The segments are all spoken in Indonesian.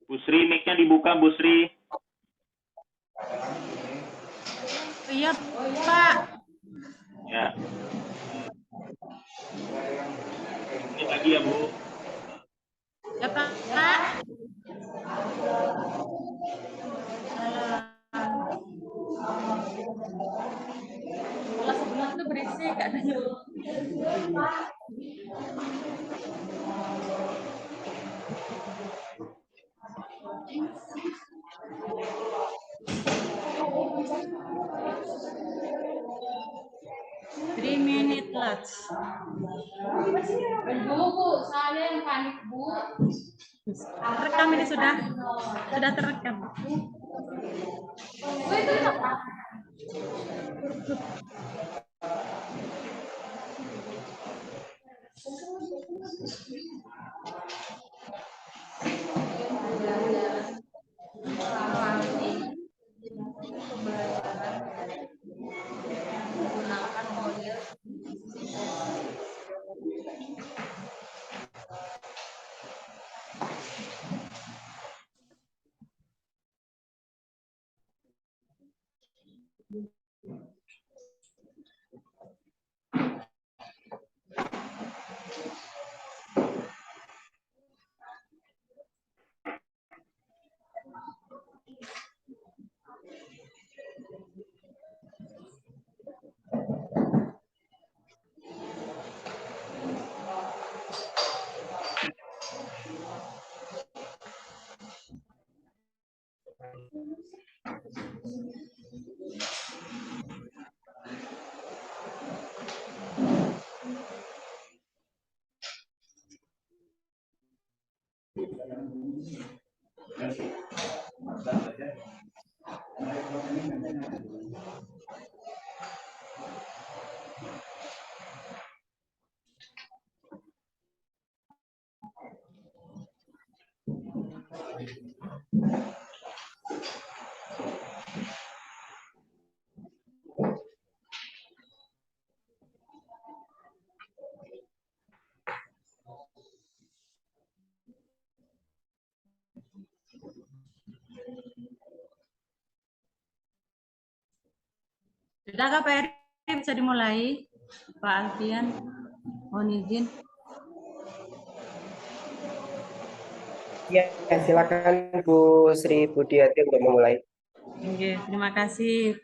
Bu Sri, mic-nya dibuka, Bu Sri. Iya, Pak. Ya. Ini lagi ya, Bu. Ya, Pak. Kalau sebelah itu berisik, katanya. Three minute lunch. Bu, saya yang panik, Bu. Rekam ini sudah terekam. Bu, itu apa? Sudah, Kak Peri, bisa dimulai. Pak Alfian, mohon izin. Ya, silakan Bu Sri Budiati untuk memulai. Oke, terima kasih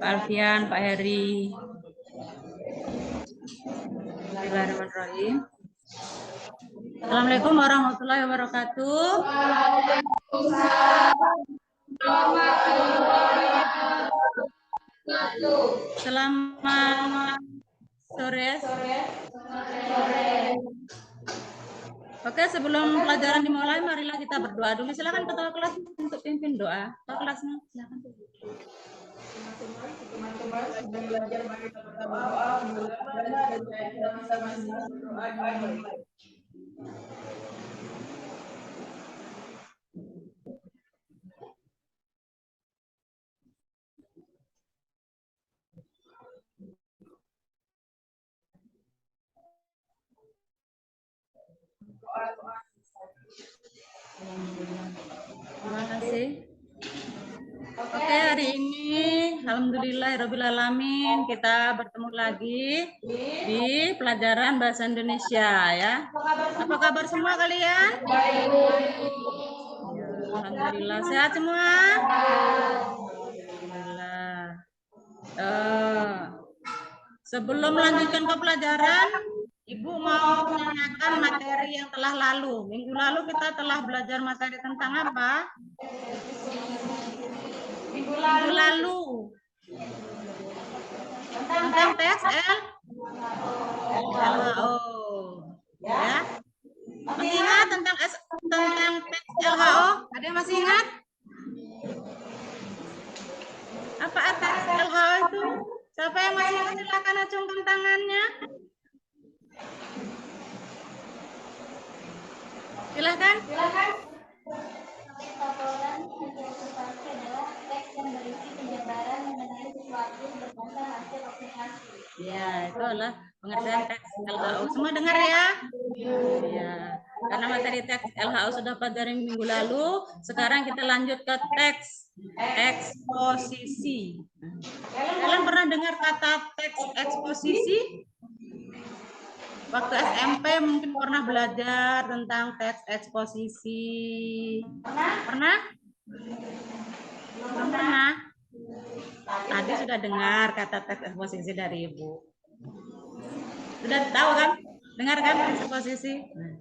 Pak Alfian, Pak Heri. Bismillahirrahmanirrahim. Assalamualaikum warahmatullahi wabarakatuh. Selamat sore. Oke, sebelum pelajaran dimulai, marilah kita berdoa dulu. Silakan ketua kelas untuk pimpin doa. Ketua kelasnya, silakan. Teman-teman sudah belajar bagaimana berdoa, kita bisa berdoa. Terima kasih. Oke, hari ini alhamdulillahirobbilalamin kita bertemu lagi di pelajaran bahasa Indonesia ya. Apa kabar semua kalian? Ya, alhamdulillah sehat semua. Alhamdulillah. Sebelum melanjutkan ke pelajaran, Ibu mau menanyakan materi yang telah lalu. Minggu lalu kita telah belajar materi tentang apa? Minggu lalu. Tentang TSL? LHO. Ya. Masih ingat tentang teks LHO? Ada yang masih ingat? Apa teks LHO itu? Siapa yang masih ingat silakan acungkan tangannya. Silakan. Ya, itu adalah pengertian teks LHU. Semua dengar ya? Ya. Karena materi teks LHU sudah pelajari minggu lalu, sekarang kita lanjut ke teks eksposisi. Kalian pernah dengar kata teks eksposisi? Waktu SMP mungkin pernah belajar tentang teks eksposisi. Pernah? Belum pernah? Tadi sudah dengar kata teks eksposisi dari Ibu. Sudah tahu kan? Dengar kan teks eksposisi? Nah,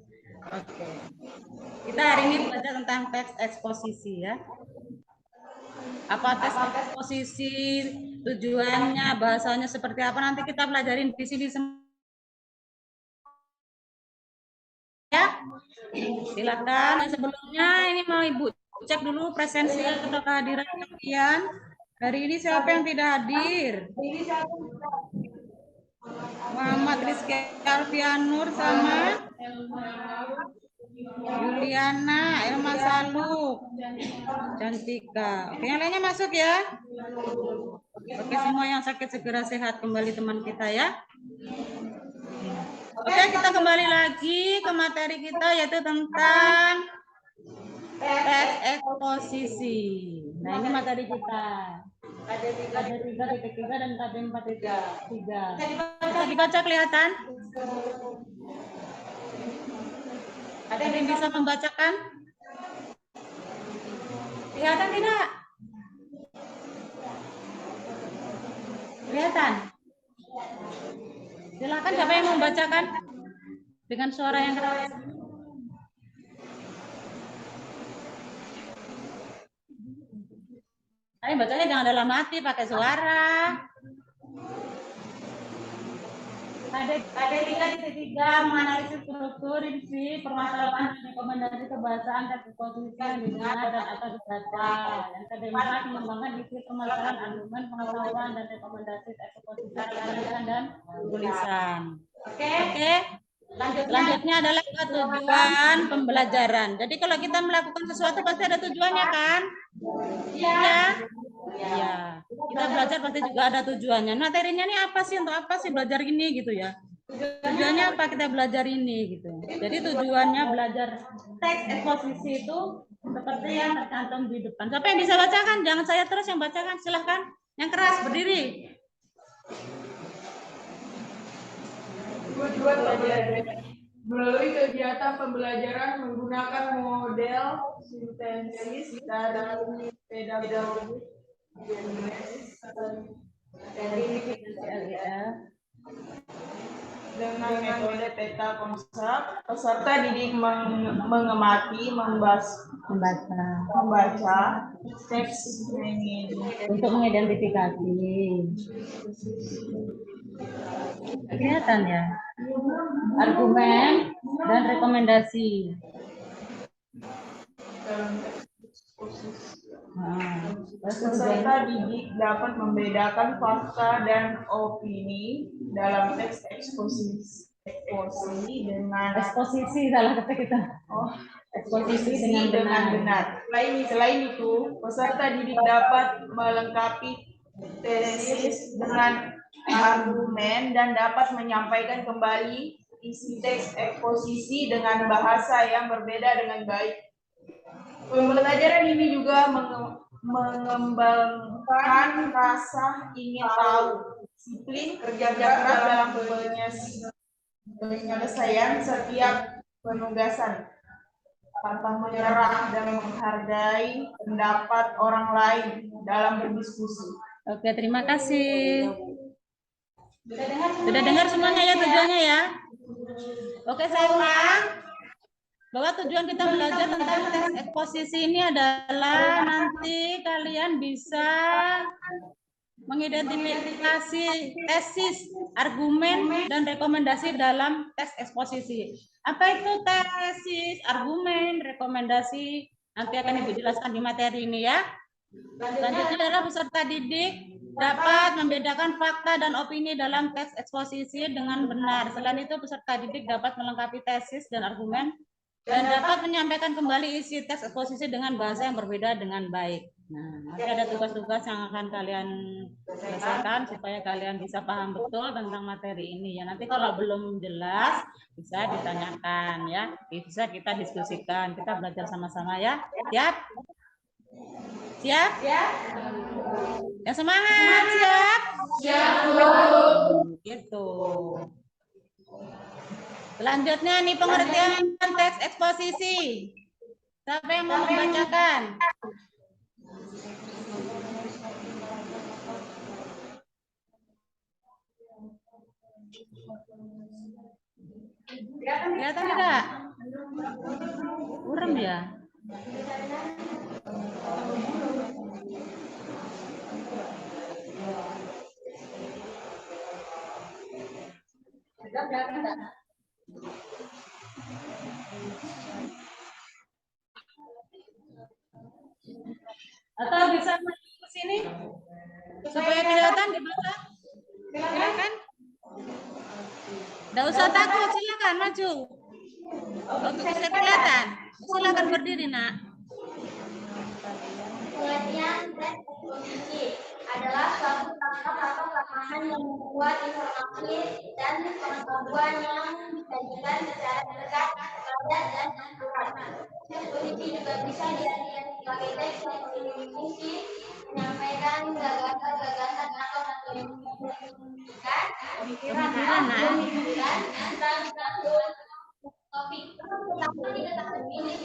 oke. Kita hari ini belajar tentang teks eksposisi ya. Apa teks eksposisi, tujuannya, bahasanya seperti apa, nanti kita pelajarin di sini semua. Ya, silakan. Sebelumnya ini mau Ibu cek dulu presensi atau kehadiran kalian. Hari ini siapa yang tidak hadir? Muhammad Rizky Alfianur sama Juliana, Elma Saluk, Cantika. Oke, yang lainnya masuk ya. Oke, semua yang sakit segera sehat kembali teman kita ya. Oke, kita kembali lagi ke materi kita yaitu tentang teks eksposisi. Nah, ini materi kita. KD 3.3 dan KD 4.3. Bisa dibaca kelihatan? Ada yang bisa membacakan? Kelihatan tidak? Kelihatan? Silakan siapa yang membacakan dengan suara yang keras. Tapi bacanya jangan dalam hati, pakai suara. Ada 3.3 menganalisis struktur, isi, permasalahan, rekomendasi kebahasaan, teks eksposisi yang didengar dan atau dibaca. Yang kedua, mengembangkan isi permasalahan, argumen, pengetahuan, dan rekomendasi teks eksposisi dan tulisan. Oke. Selanjutnya adalah tujuan pembelajaran. Jadi kalau kita melakukan sesuatu pasti ada tujuannya kan? Iya. Iya. Kita belajar pasti juga ada tujuannya. Materinya ini apa sih? Untuk apa sih belajar ini gitu ya? Tujuannya apa kita belajar ini gitu. Jadi tujuannya belajar teks eksposisi itu seperti yang tercantum di depan. Siapa yang bisa bacakan? Jangan saya terus yang bacakan. Silahkan. Yang keras berdiri. Tujuan pembelajaran. Melalui kegiatan pembelajaran menggunakan model sintesis dari pedagogi dengan metode peta konsep, peserta didik mengamati, membaca teks Untuk mengidentifikasi. Kelihatan ya? Argumen dan rekomendasi. Peserta didik dapat membedakan fakta dan opini dalam teks eksposisi dengan Salah kata kita. eksposisi dengan benar. Selain itu, peserta didik dapat melengkapi tesis dengan argumen dan dapat menyampaikan kembali isi teks eksposisi dengan bahasa yang berbeda dengan baik. Pembelajaran ini juga mengembangkan rasa ingin tahu, disiplin, kerja keras dalam penyelesaian setiap penugasan, pantang menyerah dan menghargai pendapat orang lain dalam berdiskusi. Oke, terima kasih. Sudah dengar semuanya ya tujuannya ya? Oke, saya ulang. Bahwa tujuan kita belajar tentang teks eksposisi ini adalah nanti kalian bisa mengidentifikasi tesis, argumen, dan rekomendasi dalam teks eksposisi. Apa itu tesis, argumen, rekomendasi? Nanti akan Ibu jelaskan di materi ini ya. Selanjutnya adalah peserta didik dapat membedakan fakta dan opini dalam teks eksposisi dengan benar. Selain itu, peserta didik dapat melengkapi tesis dan argumen dan dapat menyampaikan kembali isi teks eksposisi dengan bahasa yang berbeda dengan baik. Nah, nanti ada tugas-tugas yang akan kalian selesaikan supaya kalian bisa paham betul tentang materi ini ya. Nanti kalau belum jelas bisa ditanyakan ya, bisa kita diskusikan, kita belajar sama-sama ya. Siap? Siap? Ya semangat, siap? Siap, Gitu. Selanjutnya nih pengertian teks eksposisi. Siapa yang mau membacakan? Kelihatan tidak? Kurang ya? Atau bisa maju ke sini supaya kelihatan di belakang? Silakan. Tidak usah takut, silakan maju. Oke, bisa kelihatan. Silakan berdiri, Nak. Pengertian teks eksposisi adalah suatu langkah atau pelaksanaan yang membuat informasi dan pengetahuan yang disajikan secara dekat, padat, dan akurat. Eksposisi juga bisa diartikan sebagai teks yang berfungsi menyampaikan gagasan-gagasan atau pemikiran tentang topik. Tetapi tidak terpilih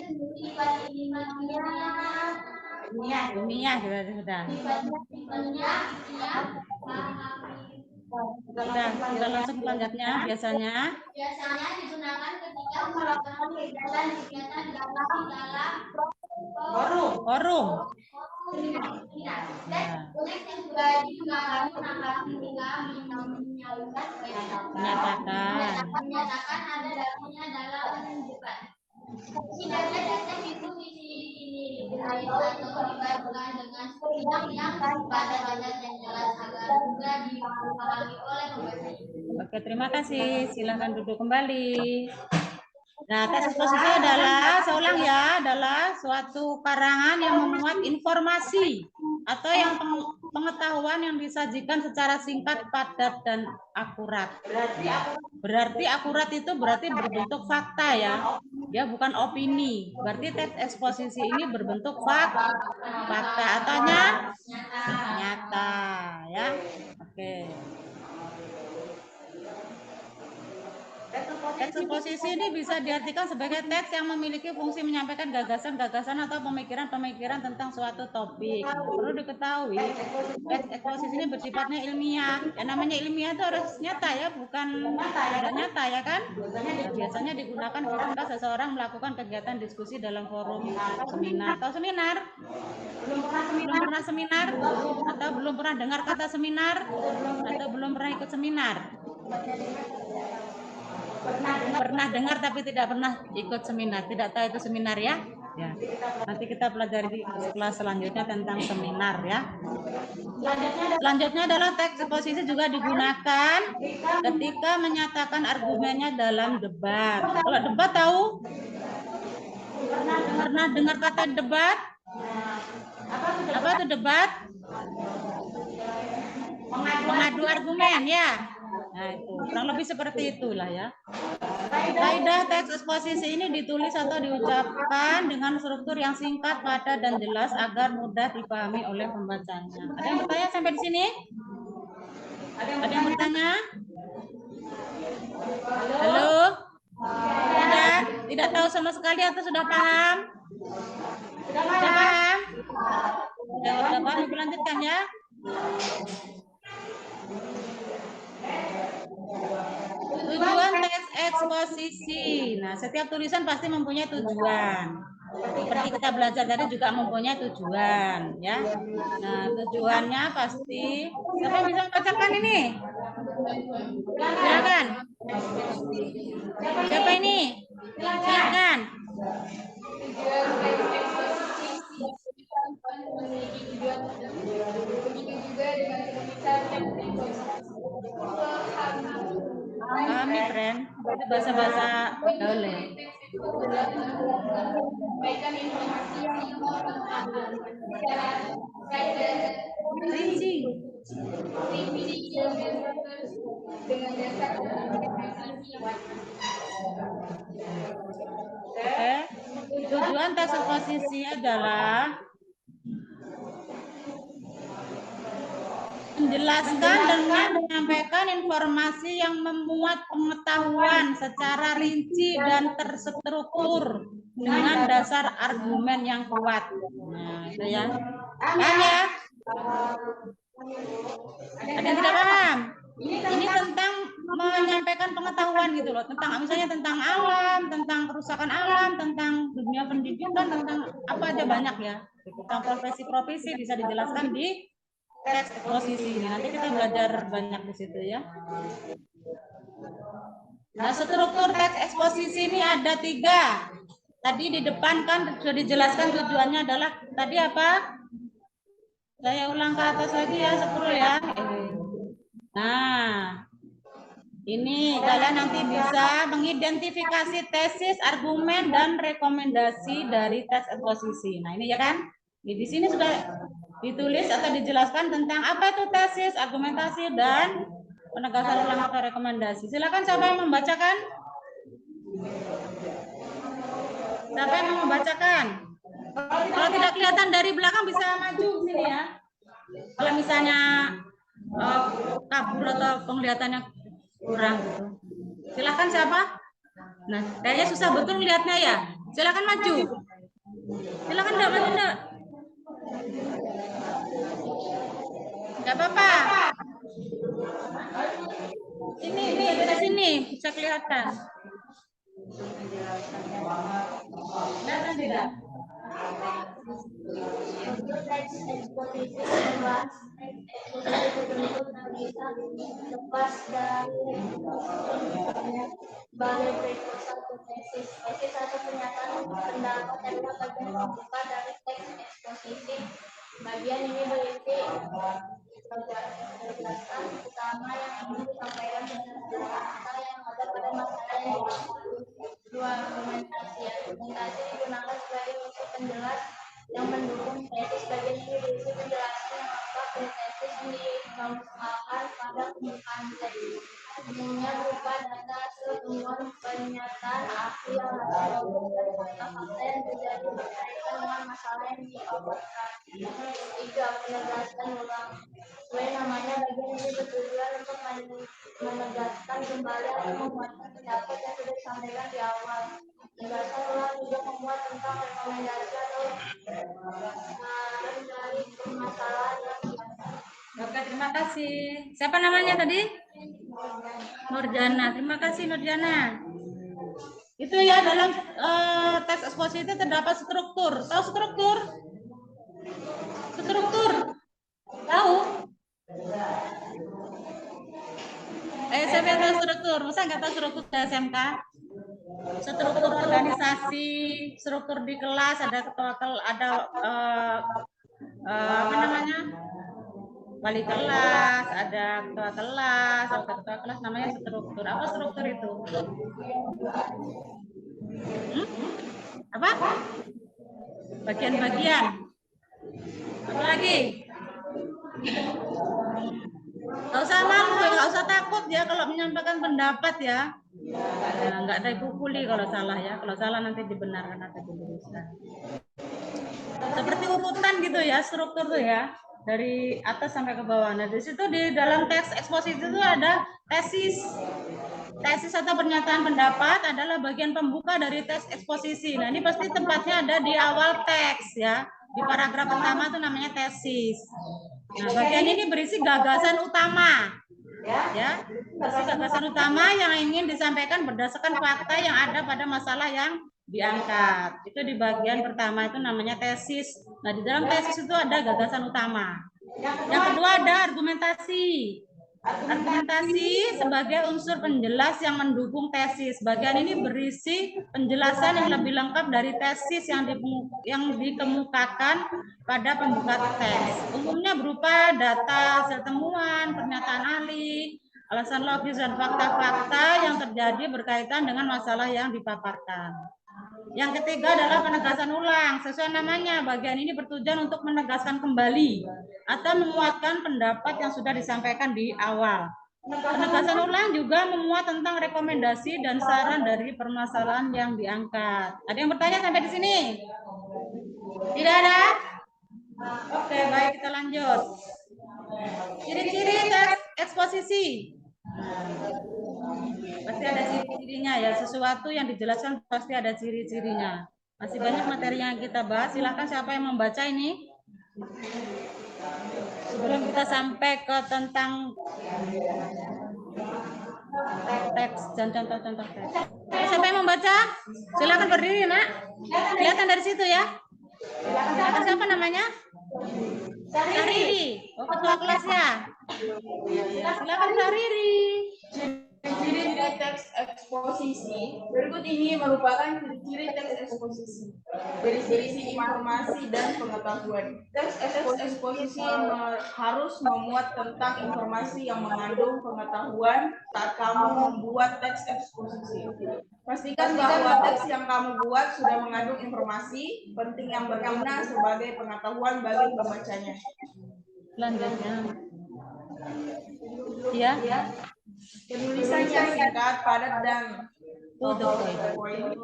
Ilmiah sudah. Sudah langsung ke lanjutnya biasanya. Biasanya digunakan ketika melakukan kegiatan dalam Forum. teks yang juga digunakan ketika menyatakan ada dalamnya dalam debat. Setidaknya teks itu diberi atau dibagikan dengan yang padat dan jelas agar mudah dipahami oleh pembaca. Oke, terima kasih. Silakan duduk kembali. Nah, teks eksposisi adalah, saya ulang ya, adalah suatu karangan yang memuat informasi atau yang pengetahuan yang disajikan secara singkat, padat, dan akurat. Berarti akurat itu berarti berbentuk fakta ya, ya bukan opini. Berarti teks eksposisi ini berbentuk fakta atau nyata ya. Oke. Teks eksposisi ini bisa diartikan sebagai teks yang memiliki fungsi menyampaikan gagasan-gagasan atau pemikiran-pemikiran tentang suatu topik. Perlu diketahui, teks eksposisi ini bersifatnya ilmiah. Yang namanya ilmiah itu harus nyata ya, bukan tidak nyata ya kan? Nah, biasanya digunakan ketika seseorang melakukan kegiatan diskusi dalam forum seminar. Tahu seminar? Belum pernah seminar? Atau belum pernah dengar kata seminar? Atau belum pernah ikut seminar? Pernah dengar tapi tidak pernah ikut seminar, tidak tahu itu seminar ya. Ya. Nanti kita pelajari di kelas selanjutnya tentang seminar ya. Selanjutnya adalah teks eksposisi juga digunakan ketika menyatakan argumennya dalam debat. Kalau debat tahu? Pernah dengar kata debat? Apa itu debat? Mengadu argumen ya. Nah, itu kurang lebih seperti itulah ya. Kaidah teks eksposisi ini ditulis atau diucapkan dengan struktur yang singkat, padat, dan jelas agar mudah dipahami oleh pembacanya. Ada yang bertanya sampai di sini? Ada yang bertanya? Halo? Tidak tahu sama sekali atau sudah paham? Sudah paham? Sudah paham, Ibu lanjutkan ya. Tujuan teks eksposisi. Nah, setiap tulisan pasti mempunyai tujuan. Seperti kita belajar tadi juga mempunyai tujuan, ya. Nah, tujuannya pasti. Siapa yang bisa membacakan ini? Silakan. Siapa ini? Silakan. Kami friend, itu bahasa-bahasa gaul ya. Memberikan informasi yang Rinci. dengan dasar Oke. Tujuan tes eksposisi adalah menjelaskan dengan menyampaikan informasi yang memuat pengetahuan secara rinci dan terstruktur dengan dasar argumen yang kuat. Nah, itu ya. Paham ya? Ada yang tidak paham? Ini tentang menyampaikan pengetahuan gitu loh, tentang misalnya tentang alam, tentang kerusakan alam, tentang dunia pendidikan, tentang apa aja banyak ya. Tentang profesi-profesi bisa dijelaskan di teks eksposisi ini. Nanti kita belajar banyak di situ ya. Nah, struktur teks eksposisi ini ada 3. Tadi di depan kan sudah dijelaskan tujuannya adalah tadi apa? Saya ulang ke atas lagi ya, 10 ya. Nah, ini kalian nanti bisa mengidentifikasi tesis, argumen, dan rekomendasi dari teks eksposisi. Nah, ini ya kan? Di sini sudah ditulis atau dijelaskan tentang apa itu tesis, argumentasi, dan penegasan ulang atau rekomendasi. Silakan siapa yang membacakan? Siapa yang mau membacakan? Kalau tidak kelihatan dari belakang bisa maju sini ya. Kalau misalnya kabur atau penglihatannya kurang gitu. Silakan siapa? Nah, kayaknya susah betul melihatnya ya. Silakan maju. Silakan enggak maju enggak? Enggak apa-apa. Ini dari sini bisa kelihatan. Kelihatan tidak? Untuk teks eksposisi membahas bentuk yang bisa lepas dari sebagai berikut. 1. Tesis. Tesis atau pernyataan pendapat adalah bagian pembuka dari teks eksposisi. Bagian ini berisi penjelasan utama yang ingin disampaikan berdasarkan fakta yang ada pada masalah yang dibahas. 2. Argumentasi. Argumentasi digunakan sebagai unsur penjelas yang mendukung tesis. Bagian ini berisi penjelasan yang lengkap dari tesis yang dikemukakan pada pembukaan teks. Umumnya berupa data hasil temuan, pernyataan ahli, alasan dan fakta-fakta yang terjadi berkaitan dengan masalah yang dipaparkan. 3. Penegasan ulang. Sesuai namanya, bagian ini bertujuan untuk menegaskan kembali atau menguatkan pendapat yang sudah disampaikan di awal. Penegasan ulang juga memuat tentang rekomendasi atau saran dari permasalahan yang diangkat. Oke, terima kasih. Siapa namanya tadi? Nurjana. Terima kasih Nurjana. Itu ya dalam teks eksposisi itu terdapat struktur. Tahu struktur? Struktur. Tahu? Siapa yang tahu struktur? Masa nggak tahu struktur di SMK? Struktur organisasi, struktur di kelas, ada ketua kelas, ada apa namanya? Wali kelas, ada ketua kelas, ada ketua kelas, namanya struktur. Apa struktur itu? Apa? Bagian-bagian. Apa lagi? Gak usah malu, gak usah takut ya kalau menyampaikan pendapat ya. Nggak ada dipukuli kalau salah ya. Kalau salah nanti dibenarkan atau diluruskan. Seperti urutan gitu ya, struktur tuh ya. Dari atas sampai ke bawah. Nah, di situ di dalam teks eksposisi itu ada tesis. Tesis atau pernyataan pendapat adalah bagian pembuka dari teks eksposisi. Nah, ini pasti tempatnya ada di awal teks ya. Di paragraf pertama itu namanya tesis. Nah, bagian ini berisi gagasan utama. Ya, berisi gagasan utama yang ingin disampaikan berdasarkan fakta yang ada pada masalah yang diangkat. Itu di bagian pertama itu namanya tesis. Nah, di dalam tesis itu ada gagasan utama. Yang kedua ada argumentasi. Argumentasi sebagai unsur penjelas yang mendukung tesis. Bagian ini berisi penjelasan yang lebih lengkap dari tesis yang dikemukakan pada pembuka teks. Umumnya berupa data hasil temuan, pernyataan ahli, alasan logis dan fakta-fakta yang terjadi berkaitan dengan masalah yang dipaparkan. Yang ketiga adalah penegasan ulang. Sesuai namanya, bagian ini bertujuan untuk menegaskan kembali atau menguatkan pendapat yang sudah disampaikan di awal. Penegasan ulang juga memuat tentang rekomendasi dan saran dari permasalahan yang diangkat. Ada yang bertanya sampai di sini? Tidak ada? Oke, baik, kita lanjut. Ciri-ciri teks eksposisi. Pasti ada ciri-cirinya ya, sesuatu yang dijelaskan pasti ada ciri-cirinya. Masih banyak materi yang kita bahas, silahkan siapa yang membaca ini. Sebelum kita sampai ke tentang teks dan contoh-contoh teks. Siapa yang membaca? Silakan berdiri, Nak. Kelihatan dari situ ya. Silakan, siapa namanya? Sariri. Oh, ketua kelas ya. Silakan Sariri. Ciri-ciri teks eksposisi. Berikut ini merupakan ciri-ciri teks eksposisi. Berisi informasi dan pengetahuan. Teks eksposisi harus memuat tentang informasi yang mengandung pengetahuan saat kamu membuat teks eksposisi. Pastikan bahwa teks yang kamu buat sudah mengandung informasi penting yang berguna sebagai pengetahuan bagi pembacanya. Selanjutnya. Ya. Penulisan yang singkat, padat, dan to the point.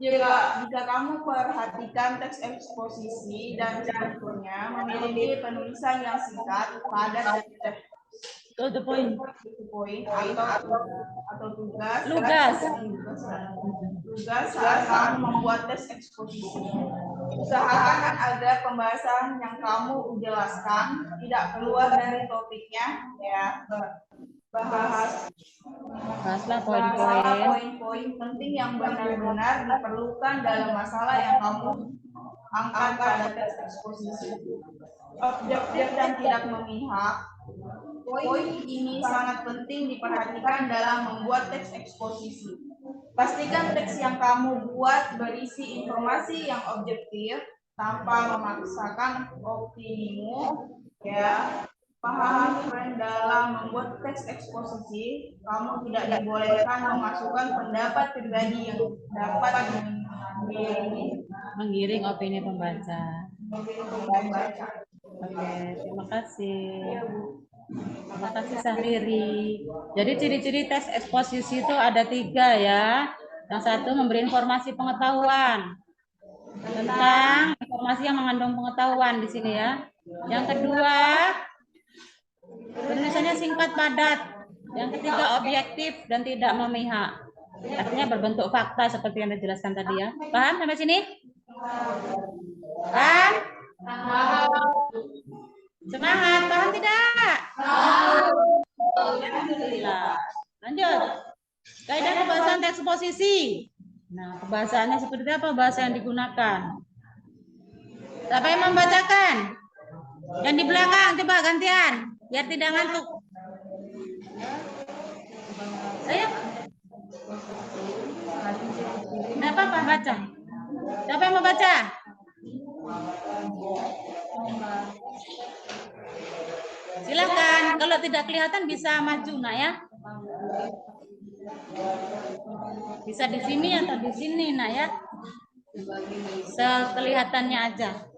Jika kamu perhatikan teks eksposisi dan strukturnya memiliki penulisan yang singkat, padat, dan To the point. Atau tugas saat kamu membuat teks eksposisi. Usahakan agar pembahasan yang kamu jelaskan tidak keluar dari topiknya, ya. Bahaslah poin-poin penting yang benar-benar diperlukan dalam masalah yang kamu angkat pada teks eksposisi. Objektif dan tidak memihak. Poin ini sangat penting diperhatikan dalam membuat teks eksposisi. Pastikan teks yang kamu buat berisi informasi yang objektif tanpa memaksakan opinimu, ya. Pahami tren dalam membuat teks eksposisi, kamu tidak dibolehkan memasukkan pendapat pribadi yang dapat menggiring opini pembaca. Oke, terima kasih. Terima kasih Sariri. Jadi ciri-ciri teks eksposisi itu ada 3 ya. Yang satu memberi informasi pengetahuan tentang informasi yang mengandung pengetahuan di sini ya. Yang kedua, penulisannya singkat padat. Yang ketiga, objektif dan tidak memihak. Artinya berbentuk fakta seperti yang dijelaskan tadi ya. Paham sampai sini? Paham? Semangat, paham tidak? Alhamdulillah. Lanjut. Kaidah pembahasan teks eksposisi. Nah, pembahasannya seperti apa bahasa yang digunakan? Siapa yang membacakan? Yang di belakang coba gantian, biar tidak ngantuk. Saya. Tidak apa-apa, baca. Siapa yang mau baca? Silakan. Kalau tidak kelihatan bisa maju, Nak ya. Bisa di sini atau di sini, Nak ya. Sekelihatannya aja.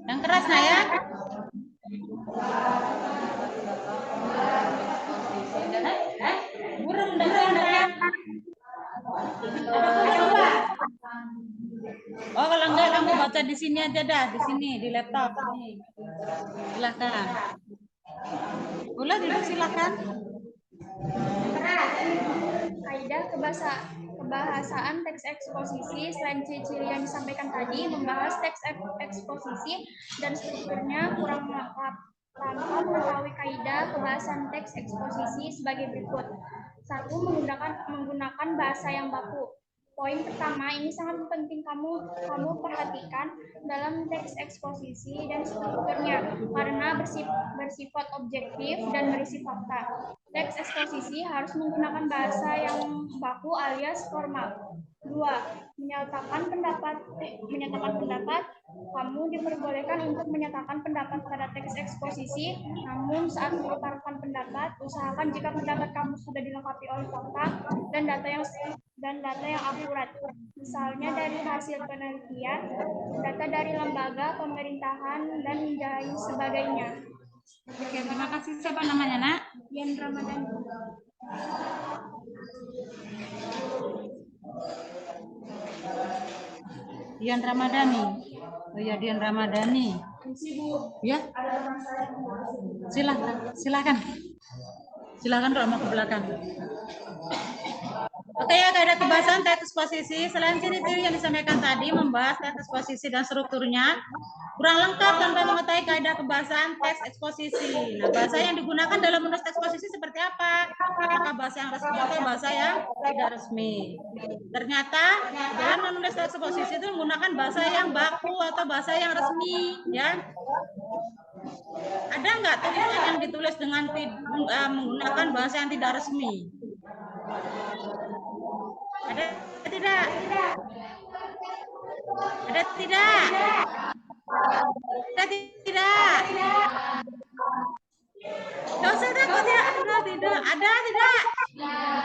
Yang keras, Nak ya. Burung dengerin ya. Oh, kalau enggak kamu baca di sini aja dah, di sini di laptop ini. Silakan. Boleh dulu silakan. Kaidah kebahasaan teks eksposisi selain ciri-ciri yang disampaikan tadi, membahas teks eksposisi dan strukturnya kurang lengkap. Langkah mengetahui kaidah kebahasan teks eksposisi sebagai berikut. 1. Menggunakan bahasa yang baku. Poin pertama ini sangat penting kamu perhatikan dalam teks eksposisi dan strukturnya karena bersifat objektif dan berisi fakta. Teks eksposisi harus menggunakan bahasa yang baku alias formal. 2. Menyatakan pendapat Kamu diperbolehkan untuk menyatakan pendapat pada teks eksposisi, namun saat mengutarakan pendapat, usahakan jika pendapat kamu sudah dilengkapi oleh fakta dan data yang akurat. Misalnya dari hasil penelitian, data dari lembaga, pemerintahan, dan lain sebagainya. Oke, terima kasih. Siapa namanya, Nak? Dian Ramadhani. Dian Ramadhani. Oh ya, Dian Ramadhani. Ya. Silakan. Silakan kalau mau ke belakang. Oke ya, kaidah kebahasan teks eksposisi. Selain ciri-ciri yang disampaikan tadi, membahas teks eksposisi dan strukturnya kurang lengkap tanpa mengetahui kaidah kebahasan teks eksposisi. Nah, bahasa yang digunakan dalam menulis teks eksposisi seperti apa? Apakah bahasa yang resmi atau bahasa yang tidak resmi? Ternyata dalam menulis teks eksposisi itu menggunakan bahasa yang baku atau bahasa yang resmi, ya. Ada nggak tulisan yang ditulis dengan menggunakan bahasa yang tidak resmi? Ada tidak? Ada tidak? Ada tidak? Tidak usah takut ya. Ada tidak? Ada tidak?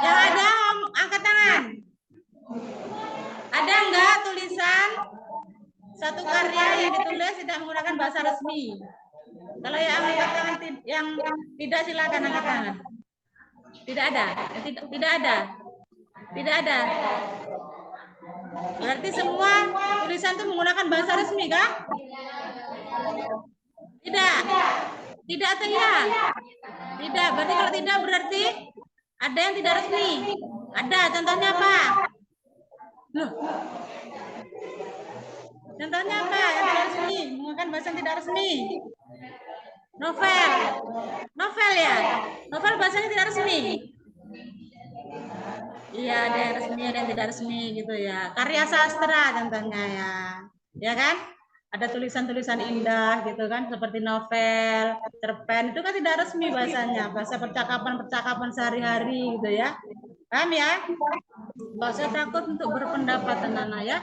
Yang ada angkat tangan. Ada enggak tulisan satu karya yang ditulis tidak menggunakan bahasa resmi? Kalau yang angkat tangan yang tidak, silakan angkat tangan. Tidak ada. Tidak ada. Tidak ada. Berarti semua tulisan itu menggunakan bahasa resmi, kah? Tidak. Tidak atau iya? Tidak. Berarti kalau tidak berarti ada yang tidak resmi. Ada. Contohnya apa? Loh. Contohnya apa yang tidak resmi? Menggunakan bahasa yang tidak resmi. Novel. Novel ya? Novel bahasanya tidak resmi. Iya, ada yang resmi, ada yang tidak resmi gitu ya. Karya sastra contohnya ya. Ya kan? Ada tulisan-tulisan indah gitu kan, seperti novel, cerpen, itu kan tidak resmi bahasanya. Bahasa percakapan-percakapan sehari-hari gitu ya. Paham ya? Nggak usah takut untuk berpendapat, anak-anak ya.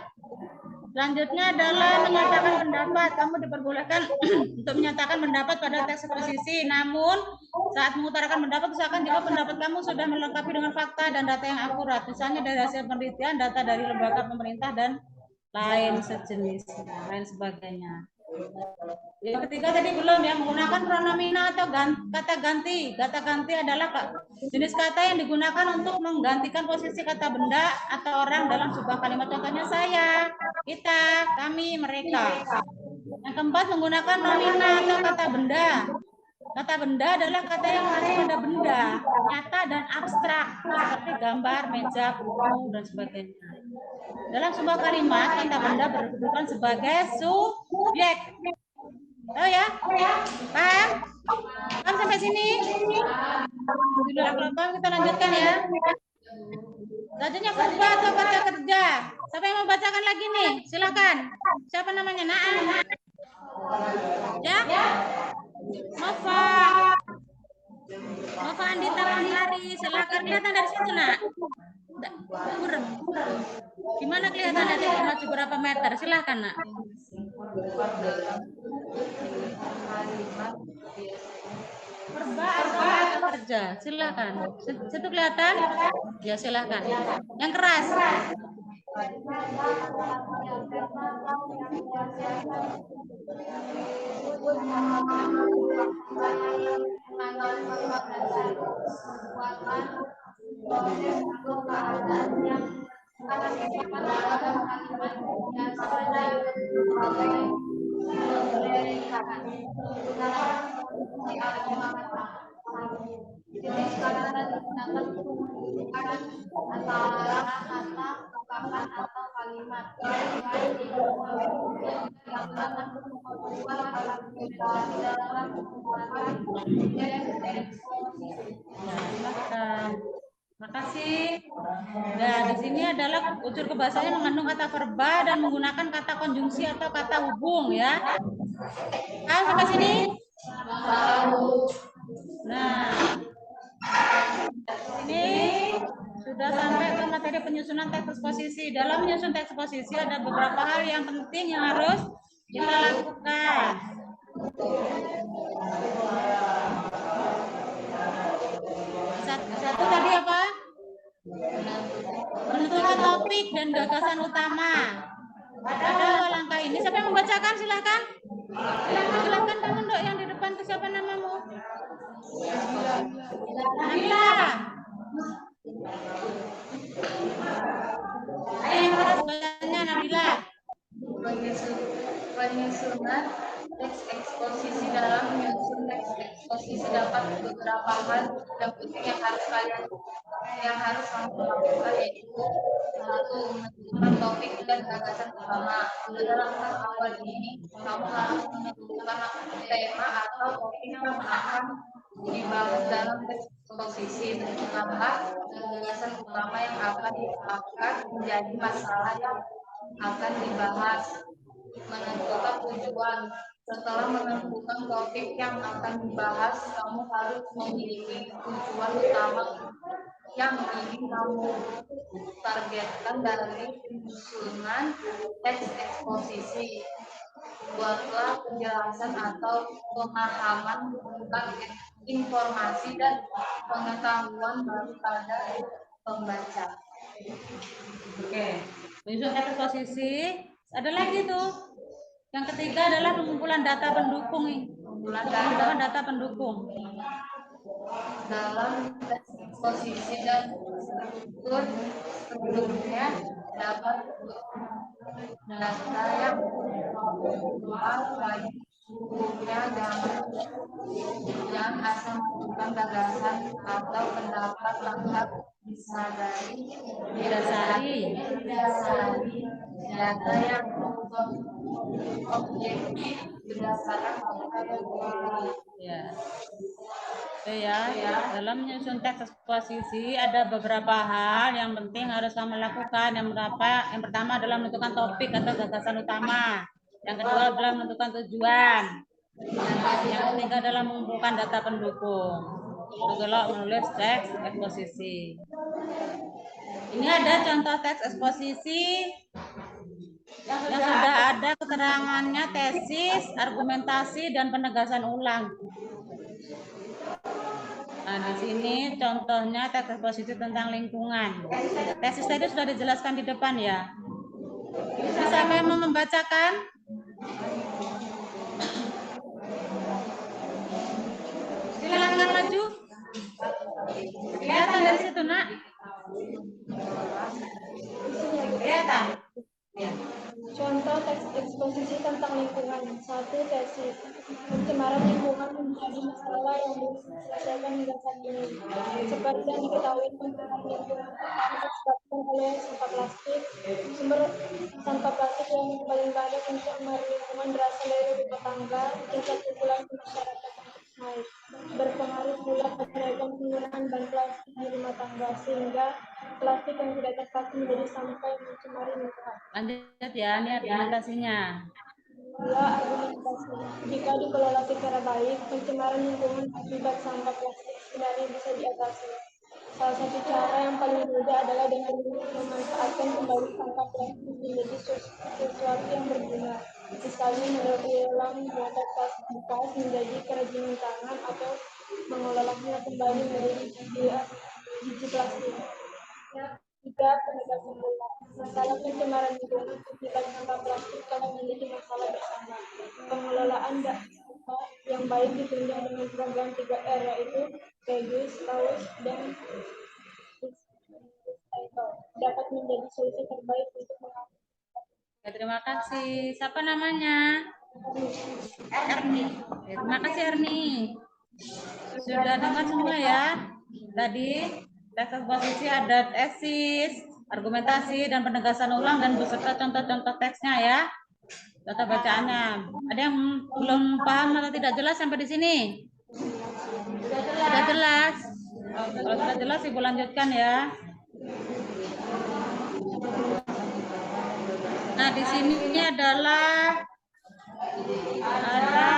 Selanjutnya adalah menyatakan pendapat. Kamu diperbolehkan untuk menyatakan pendapat pada teks eksposisi. Namun, saat mengutarakan pendapat, usahakan jika pendapat kamu sudah melengkapi dengan fakta dan data yang akurat. Misalnya dari hasil penelitian, data dari lembaga pemerintah, dan lain sejenis, lain sebagainya. Yang ketiga tadi belum ya, menggunakan pronomina atau kata ganti. Kata ganti adalah jenis kata yang digunakan untuk menggantikan posisi kata benda atau orang dalam sebuah kalimat. Contohnya saya, kita, kami, mereka. Yang keempat, menggunakan nomina atau kata benda. Kata benda adalah kata yang mengacu pada benda, nyata dan abstrak, seperti gambar, meja, buku, dan sebagainya. Dalam sebuah kalimat, kata benda berkedudukan sebagai subjek. Tahu ya? Paham? Paham sampai sini? Kalau paham, kita lanjutkan ya. Selanjutnya verba atau kata kerja. Siapa yang mau bacakan lagi nih? Silakan. Siapa namanya? Naam. Ya? Nova. Nova Andita Lari. Silakan, kelihatan dari situ, Nak. Kurang. Gimana kelihatannya tidak maju berapa meter? Silakan, Nak. Verba atau kata kerja. Silakan. Situ kelihatan? Ya, silakan. Yang keras. Antara kata, ungkapan atau kalimat Makasih. Nah, di sini adalah unsur kebahasanya mengandung kata verba dan menggunakan kata konjungsi atau kata hubung ya. Sampai sini? Nah, ini sudah sampai ke materi penyusunan teks eksposisi. Dalam menyusun teks eksposisi ada beberapa hal yang penting yang harus kita lakukan. Satu tadi apa? Menentukan topik dan gagasan utama. Ada langkah ini. Siapa yang membacakan? Silahkan. Silahkan kamu Dok yang di depan itu siapa namamu? Nabila. Ayo yang keras bacanya Nabila. Penyusunan teks eksposisi. Dalam menyusun teks eksposisi dapat beberapa hal yang penting yang harus kamu lakukan, yaitu satu, menentukan topik dan gagasan utama. Dalam hal awal ini kamu harus menentukan tema atau topik yang akan dibahas dalam teks eksposisi. Tentukanlah gagasan utama yang akan diangkat menjadi masalah yang akan dibahas. Menentukan tujuan. Setelah menentukan topik yang akan dibahas, kamu harus memiliki tujuan utama yang ingin kamu targetkan dari penyusunan teks eksposisi. Buatlah penjelasan atau pemahaman tentang informasi dan pengetahuan baru pada pembaca. Oke. Menyusun teks eksposisi. Ada lagi tuh. Yang ketiga adalah pengumpulan data pendukung. Pengumpulan data pendukung. Dalam teks eksposisi dan struktur pendukungnya dapat data yang wajibnya dan asal menentukan gagasan atau pendapat lengkap didasari data yang objektif berdasarkan fakta yang Ya. Oke ya, dalam menyusun teks eksposisi ada beberapa hal yang penting harus kamu lakukan. Yang pertama adalah menentukan topik atau gagasan utama. Yang kedua adalah menentukan tujuan. Yang ketiga adalah mengumpulkan data pendukung. Itu kalau menulis teks eksposisi. Ini ada contoh teks eksposisi yang sudah ada keterangannya, tesis, argumentasi, dan penegasan ulang. Nah, di sini contohnya teks eksposisi tentang lingkungan. Tesis tadi sudah dijelaskan di depan ya. Bisa memang membacakan? Silakan maju. Kelihatan dari situ, Nak? Kelihatan? Contoh teks eksposisi tentang lingkungan. 1. Tesis. Pencemaran lingkungan menjadi masalah yang belum diselesaikan hingga saat ini. Seperti yang diketahui, pencemaran lingkungan disebabkan oleh sampah plastik. Sumber sampah plastik yang paling banyak mencemari lingkungan berasal dari rumah tangga. Tingkat populasi masyarakat naik. Berpengaruh pula kenaikan penggunaan bahan plastik di rumah tangga, sehingga plastik yang tidak tepat menjadi sampah yang mencemari lingkungan. Lanjut ya, ini argumentasinya. 2. Argumentasi. Jika dikelola secara baik, pencemaran lingkungan akibat sampah plastik sebenarnya bisa diatasi. Salah satu cara yang paling mudah adalah dengan memanfaatkan kembali sampah plastik menjadi sesuatu yang berguna. Misalnya mendaur ulang botol plastik bekas menjadi kerajinan tangan atau mengolahnya kembali menjadi biji plastik. 3. Penegasan ulang. Masalah pencemaran lingkungan akibat sampah plastik telah menjadi masalah bersama. Pengelolaan data yang baik ditunjang dengan program 3R, yaitu reduce, reuse, dan recycle, dapat menjadi solusi terbaik untuk mengatasi. Terima kasih. Siapa namanya? Erni. Terima kasih Erni. Sudah dengar semua ya? Tadi teks eksposisi ada tesis, argumentasi, dan penegasan ulang, dan beserta contoh-contoh teksnya ya. Contoh bacaannya. Ada yang belum paham atau tidak jelas sampai di sini? Sudah jelas? Kalau sudah jelas, Ibu lanjutkan ya. Nah, di sini adalah ada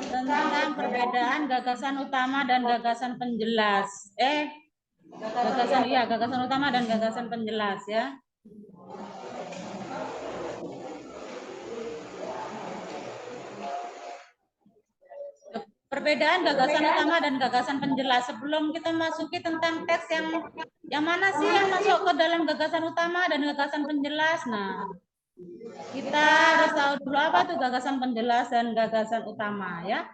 tentang perbedaan gagasan utama dan gagasan penjelas. Gagasan utama dan gagasan penjelas ya. perbedaan gagasan utama dan gagasan penjelas. Sebelum kita masuki tentang teks yang mana sih yang masuk ke dalam gagasan utama dan gagasan penjelas. Nah, kita harus tahu dulu apa tuh gagasan penjelas dan gagasan utama ya.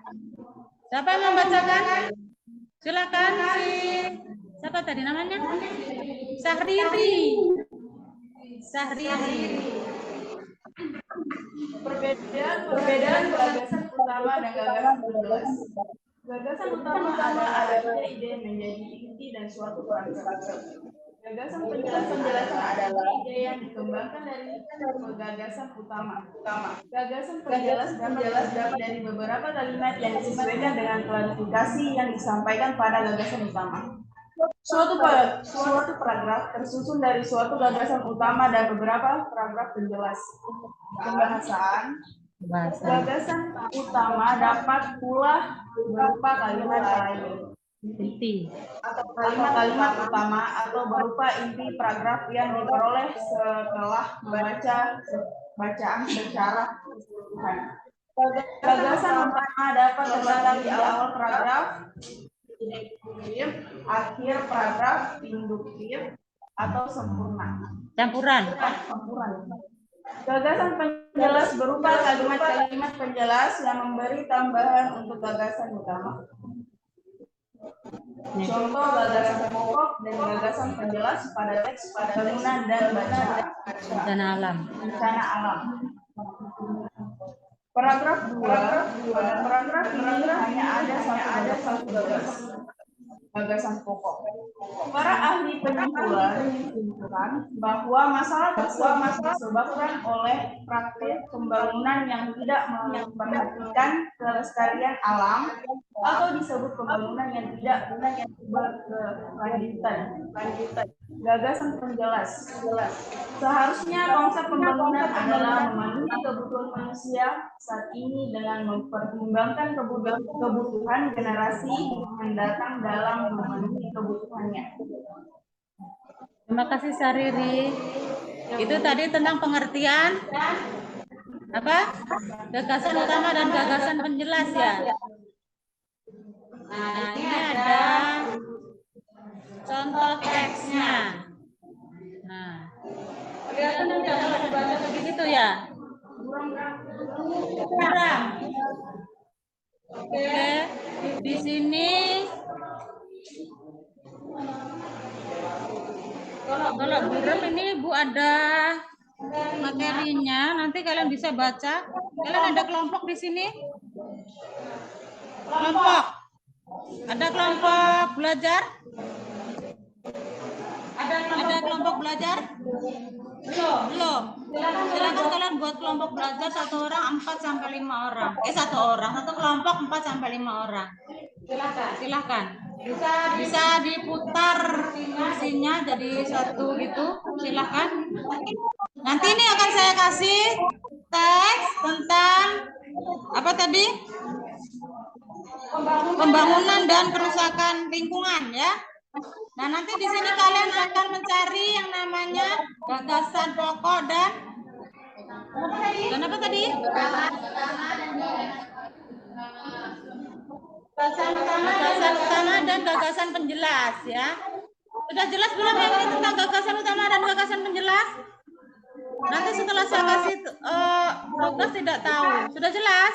Siapa yang membacakan? Silakan siapa tadi namanya? Sahriri. Perbedaan gagasan utama dan gagasan penjelas. Gagasan utama adalah ide menjadi inti dan suatu konsep. Gagasan penjelasan adalah ide yang dikembangkan dari gagasan utama. Gagasan penjelas dapat dari beberapa kalimat yang disesuaikan dengan klarifikasi yang disampaikan pada gagasan utama. Suatu paragraf tersusun dari suatu gagasan utama dan beberapa paragraf penjelas. Pembahasan. Gagasan utama dapat pula berupa kalimat lain atau kalimat utama atau berupa inti paragraf yang diperoleh setelah membaca bacaan secara keseluruhan. Gagasan utama dapat terletak di awal paragraf, akhir paragraf, induktif, atau campuran. Gagasan penjelas berupa kalimat-kalimat penjelas yang memberi tambahan untuk gagasan utama. Contoh gagasan pokok dan gagasan penjelas pada teks bangunan dan bencana alam. Paragraf 2. Paragraf ini hanya ada satu gagasan pokok. Para ahli penyimpulan bahwa masalah tersebut disebabkan oleh praktik pembangunan yang tidak memperhatikan kelestarian alam atau disebut pembangunan yang tidak berkelanjutan. Gagasan penjelas. Seharusnya konsep pembangunan adalah memenuhi kebutuhan manusia saat ini dengan mempertimbangkan kebutuhan generasi mendatang dalam memenuhi kebutuhannya. Terima kasih Sariri. Itu tadi tentang pengertian apa? Gagasan utama dan gagasan penjelas ya. Nah, ini ada contoh teksnya. Nah, kelihatan tidak kalau dibaca begitu ya? Kurang. Oke, di sini kalau buram ini Bu ada materinya, nanti kalian bisa baca. Kalian ada kelompok di sini? Kelompok. Ada kelompok belajar? Ada kelompok belajar? Belum. Silakan kalian buat kelompok belajar 1 orang 4 sampai 5 orang. 1 orang, 1 kelompok 4 sampai 5 orang. Silakan. Bisa diputar kursinya jadi 1 gitu. Silakan. Nanti ini akan saya kasih teks tentang apa tadi? Pembangunan dan kerusakan lingkungan ya. Nah, nanti di sini kalian akan mencari yang namanya gagasan pokok dan apa tadi? Gagasan utama dan gagasan penjelas ya. Sudah jelas belum yang ini tentang gagasan utama dan gagasan penjelas? Nanti setelah saya kasih tugas tidak tahu. Sudah jelas?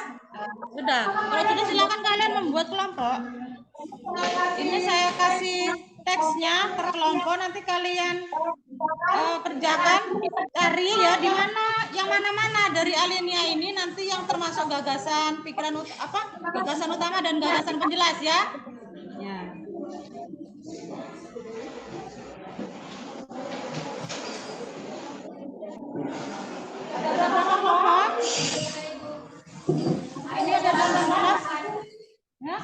Sudah. Kalau sudah silakan kalian membuat kelompok. Ini saya kasih teksnya per kelompok, nanti kalian kerjakan, cari ya di mana yang mana-mana dari alinea ini nanti yang termasuk gagasan pikiran gagasan utama dan gagasan penjelas ya. Ya. Ada berapa kelompok? Ini ada berapa kelompok? Ya?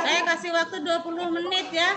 Saya kasih waktu 20 menit ya.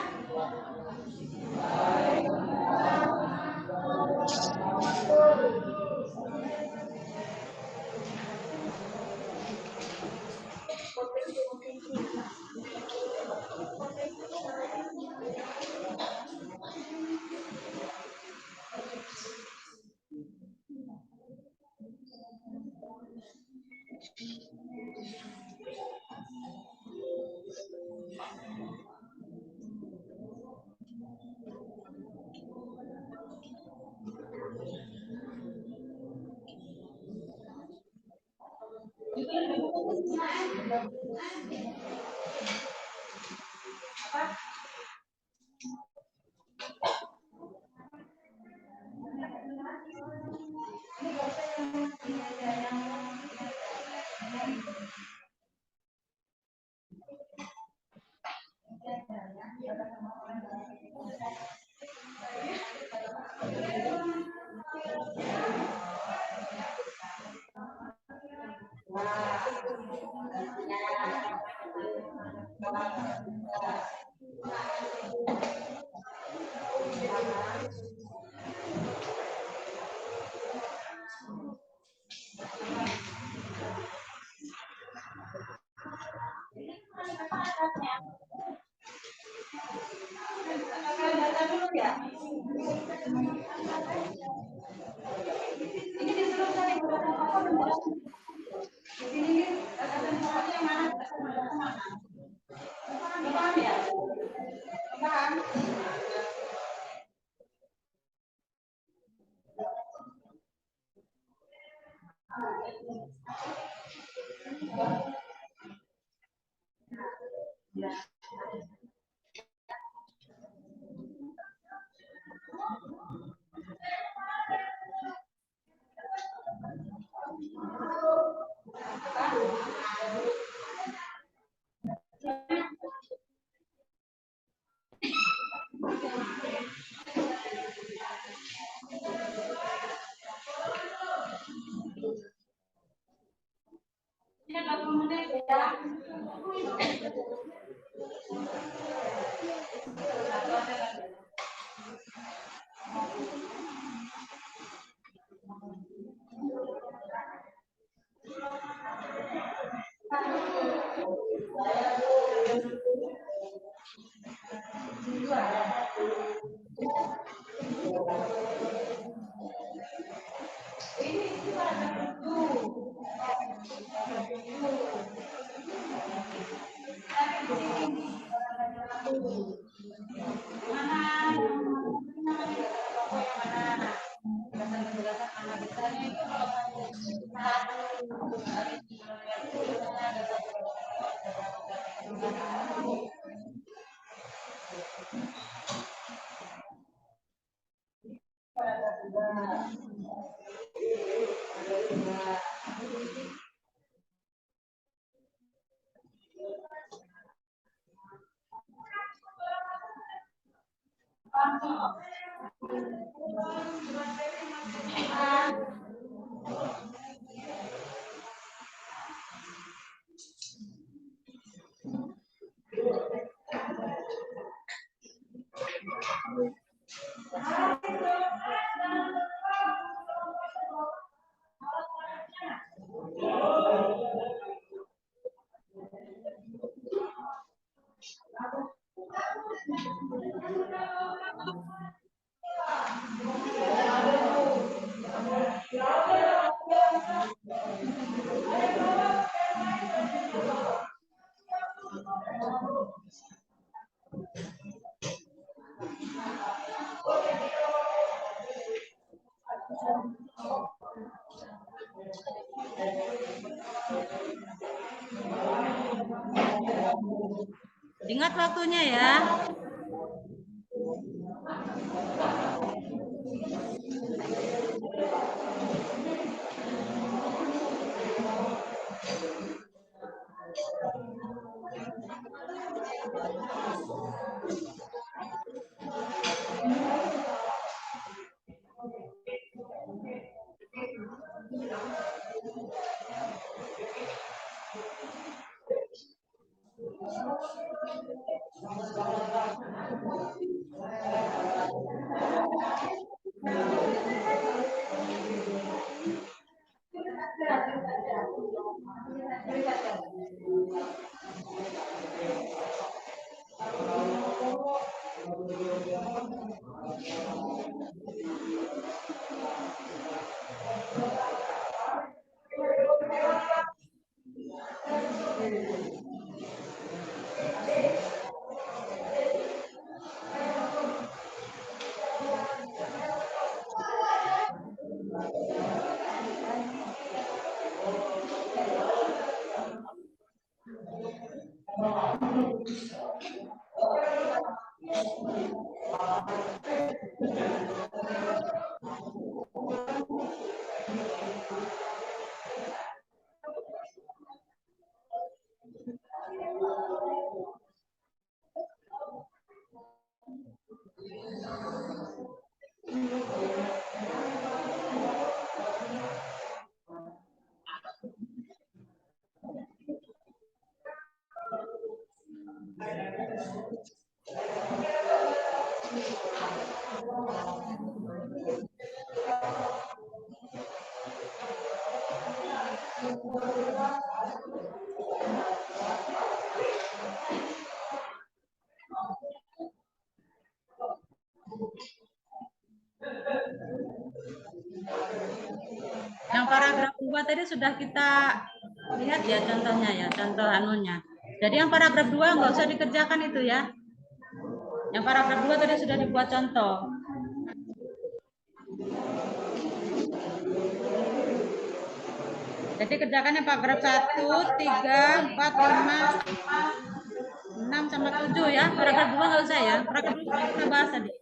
Ingat waktunya ya. Yang paragraf 2 tadi sudah kita lihat ya contohnya ya, contoh anunya. Jadi yang paragraf 2 nggak usah dikerjakan itu ya. Yang paragraf 2 tadi sudah dibuat contoh. Jadi kerjakan yang paragraf 1, 3, 4, 5, 6 sama 7 ya. Paragraf 2 nggak usah ya. Paragraf 2 kita bahas tadi.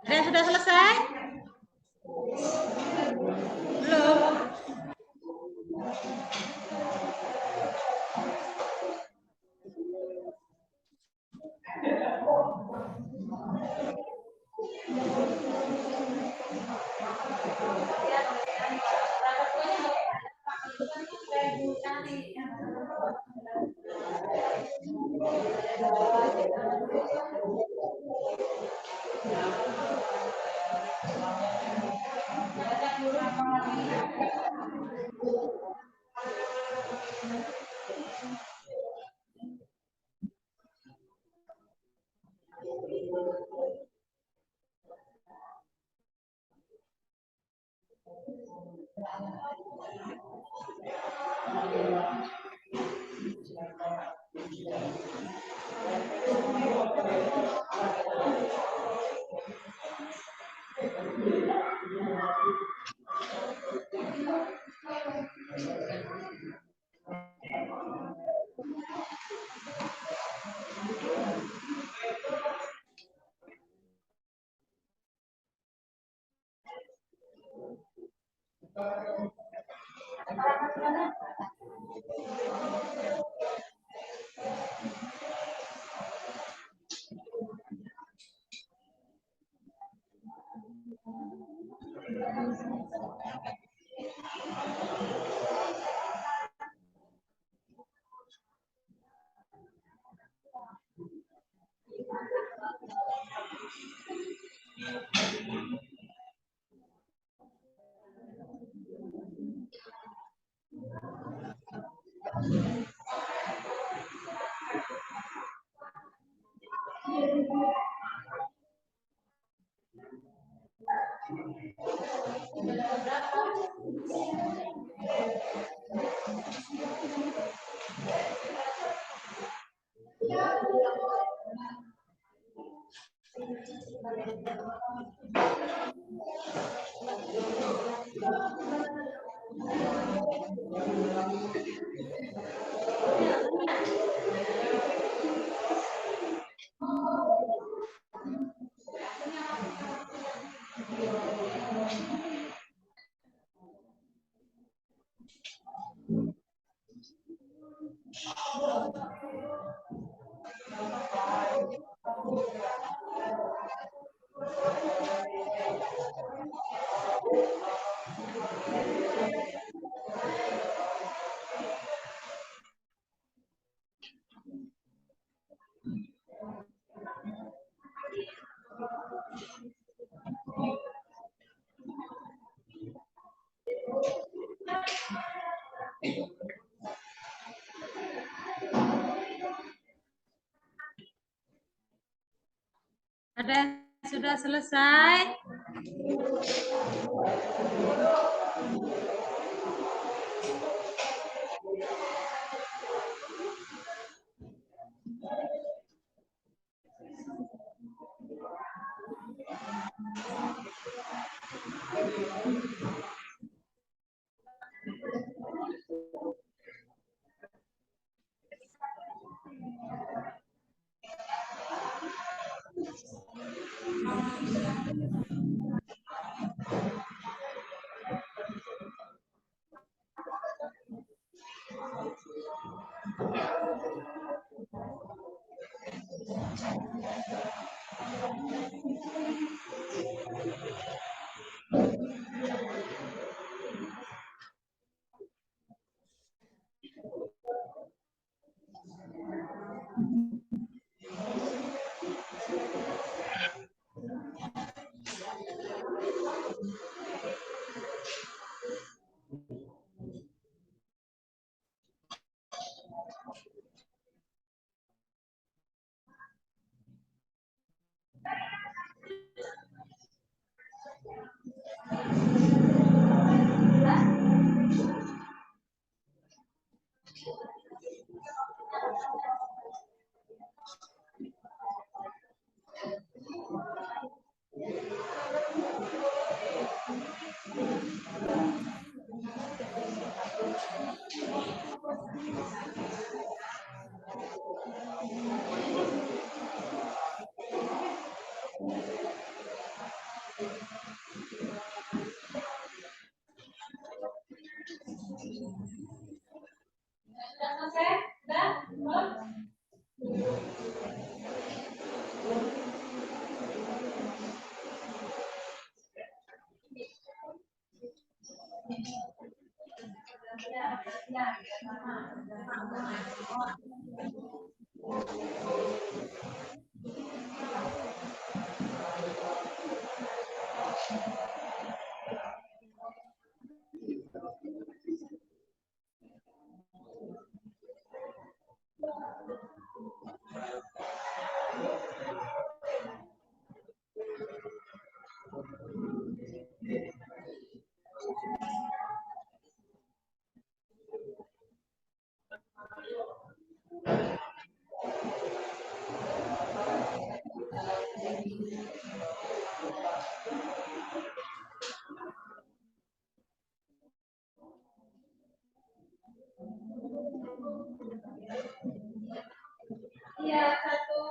Ada yang sudah selesai? Belum? Ada yang sudah selesai? Iya, satu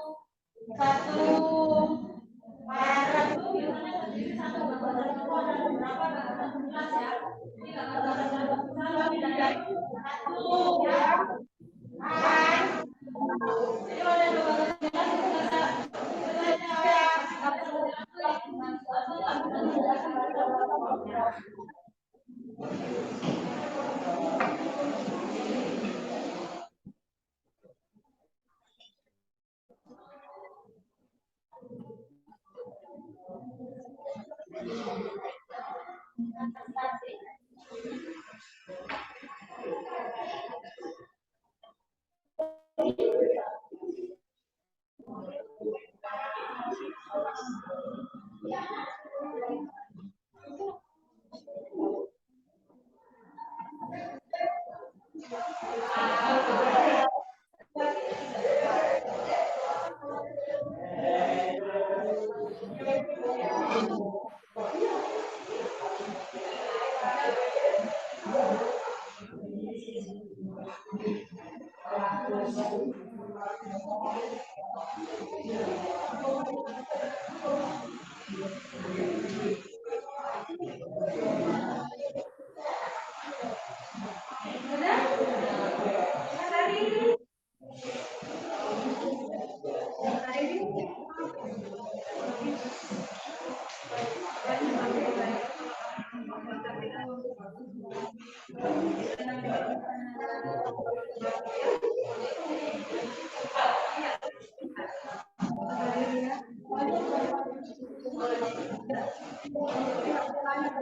paragraf itu biasanya terdiri satu gambar bawah dan beberapa gambar jelas ya. Ini gambar lebih dari satu ya. Jadi kalau ada gambar jelas itu bisa Halo,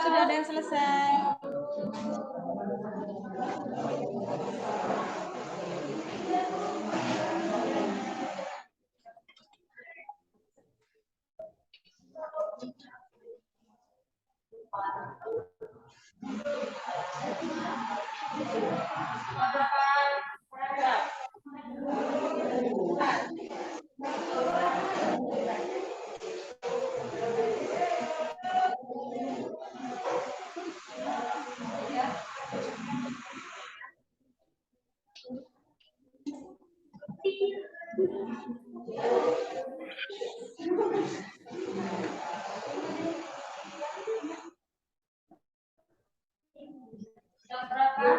sudah ada yang selesai? Sudah berapa?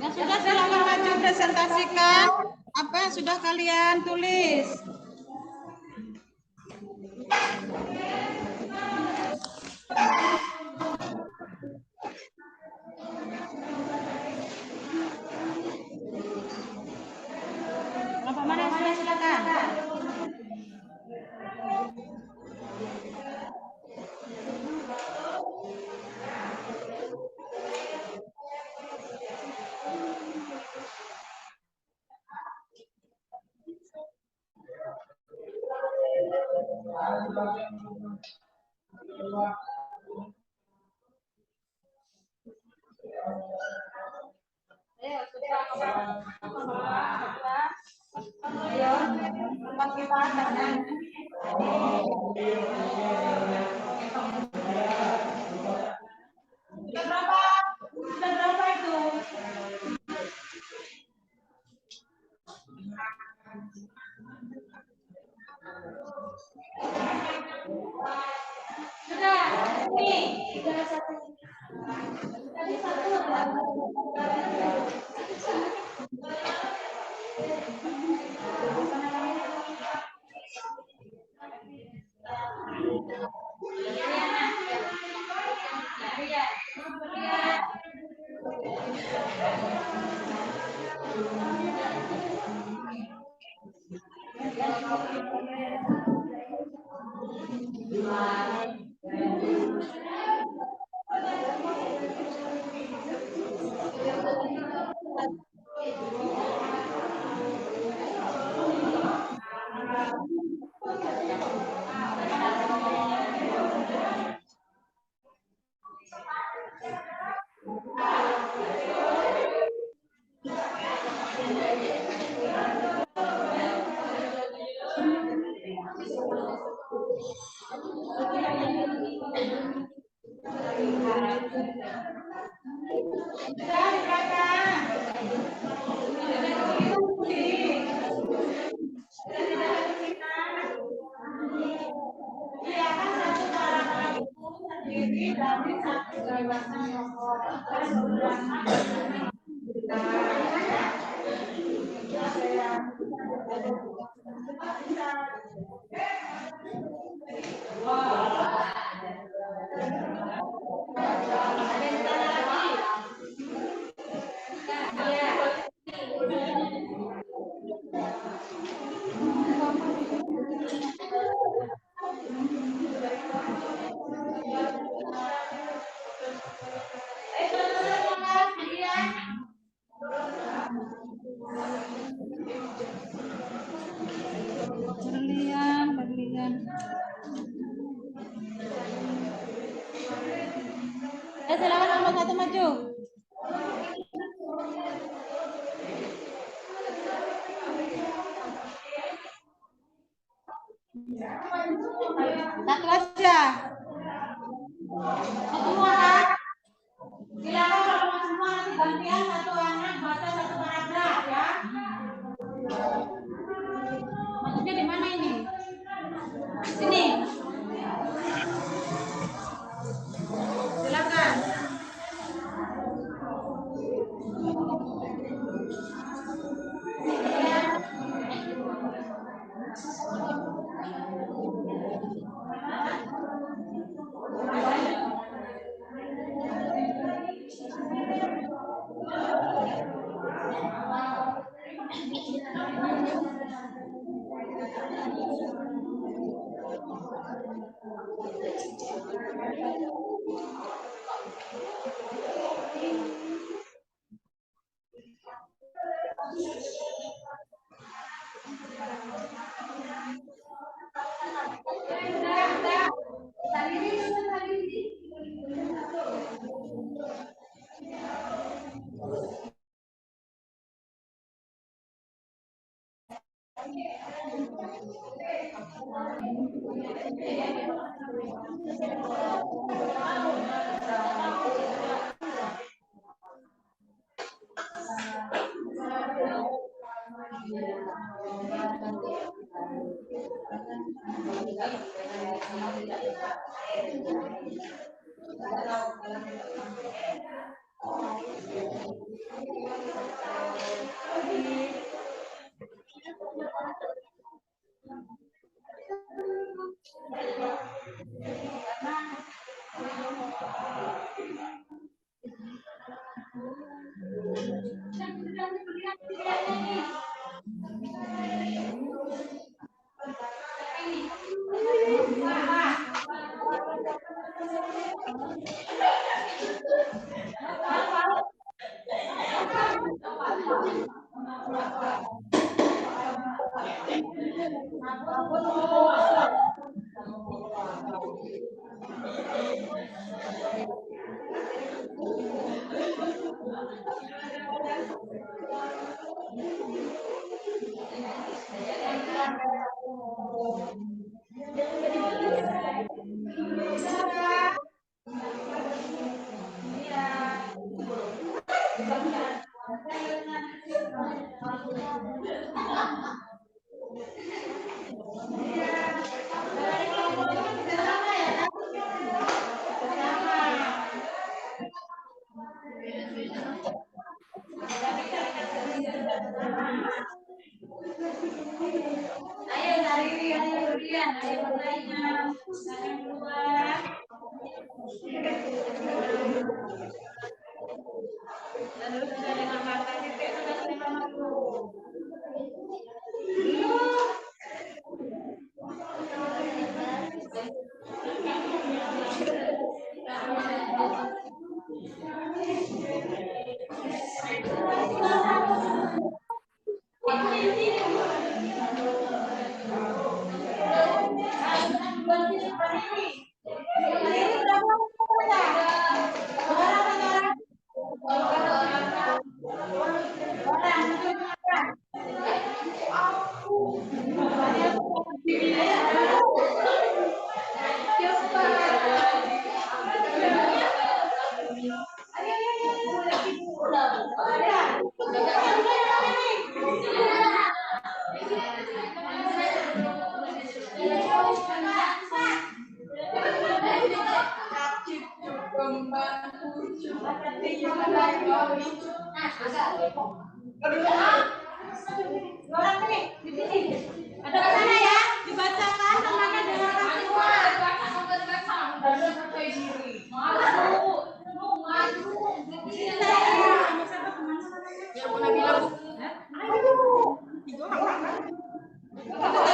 Yang sudah silakan maju presentasikan apa yang sudah kalian tulis. Bapak mana yang sudah silakan. Sudah berapa itu? Sudah, nih. Sudah satu. Tadi satu. Berlian. Silakan nomor 1 maju. Satu aja. Semua kan? Silakan kalau semua nanti gantian satu anak baca satu paragraf ya. Maksudnya di mana ini? Sini. Silakan. Ada sana ya, dibacakan namanya dengan orang tua.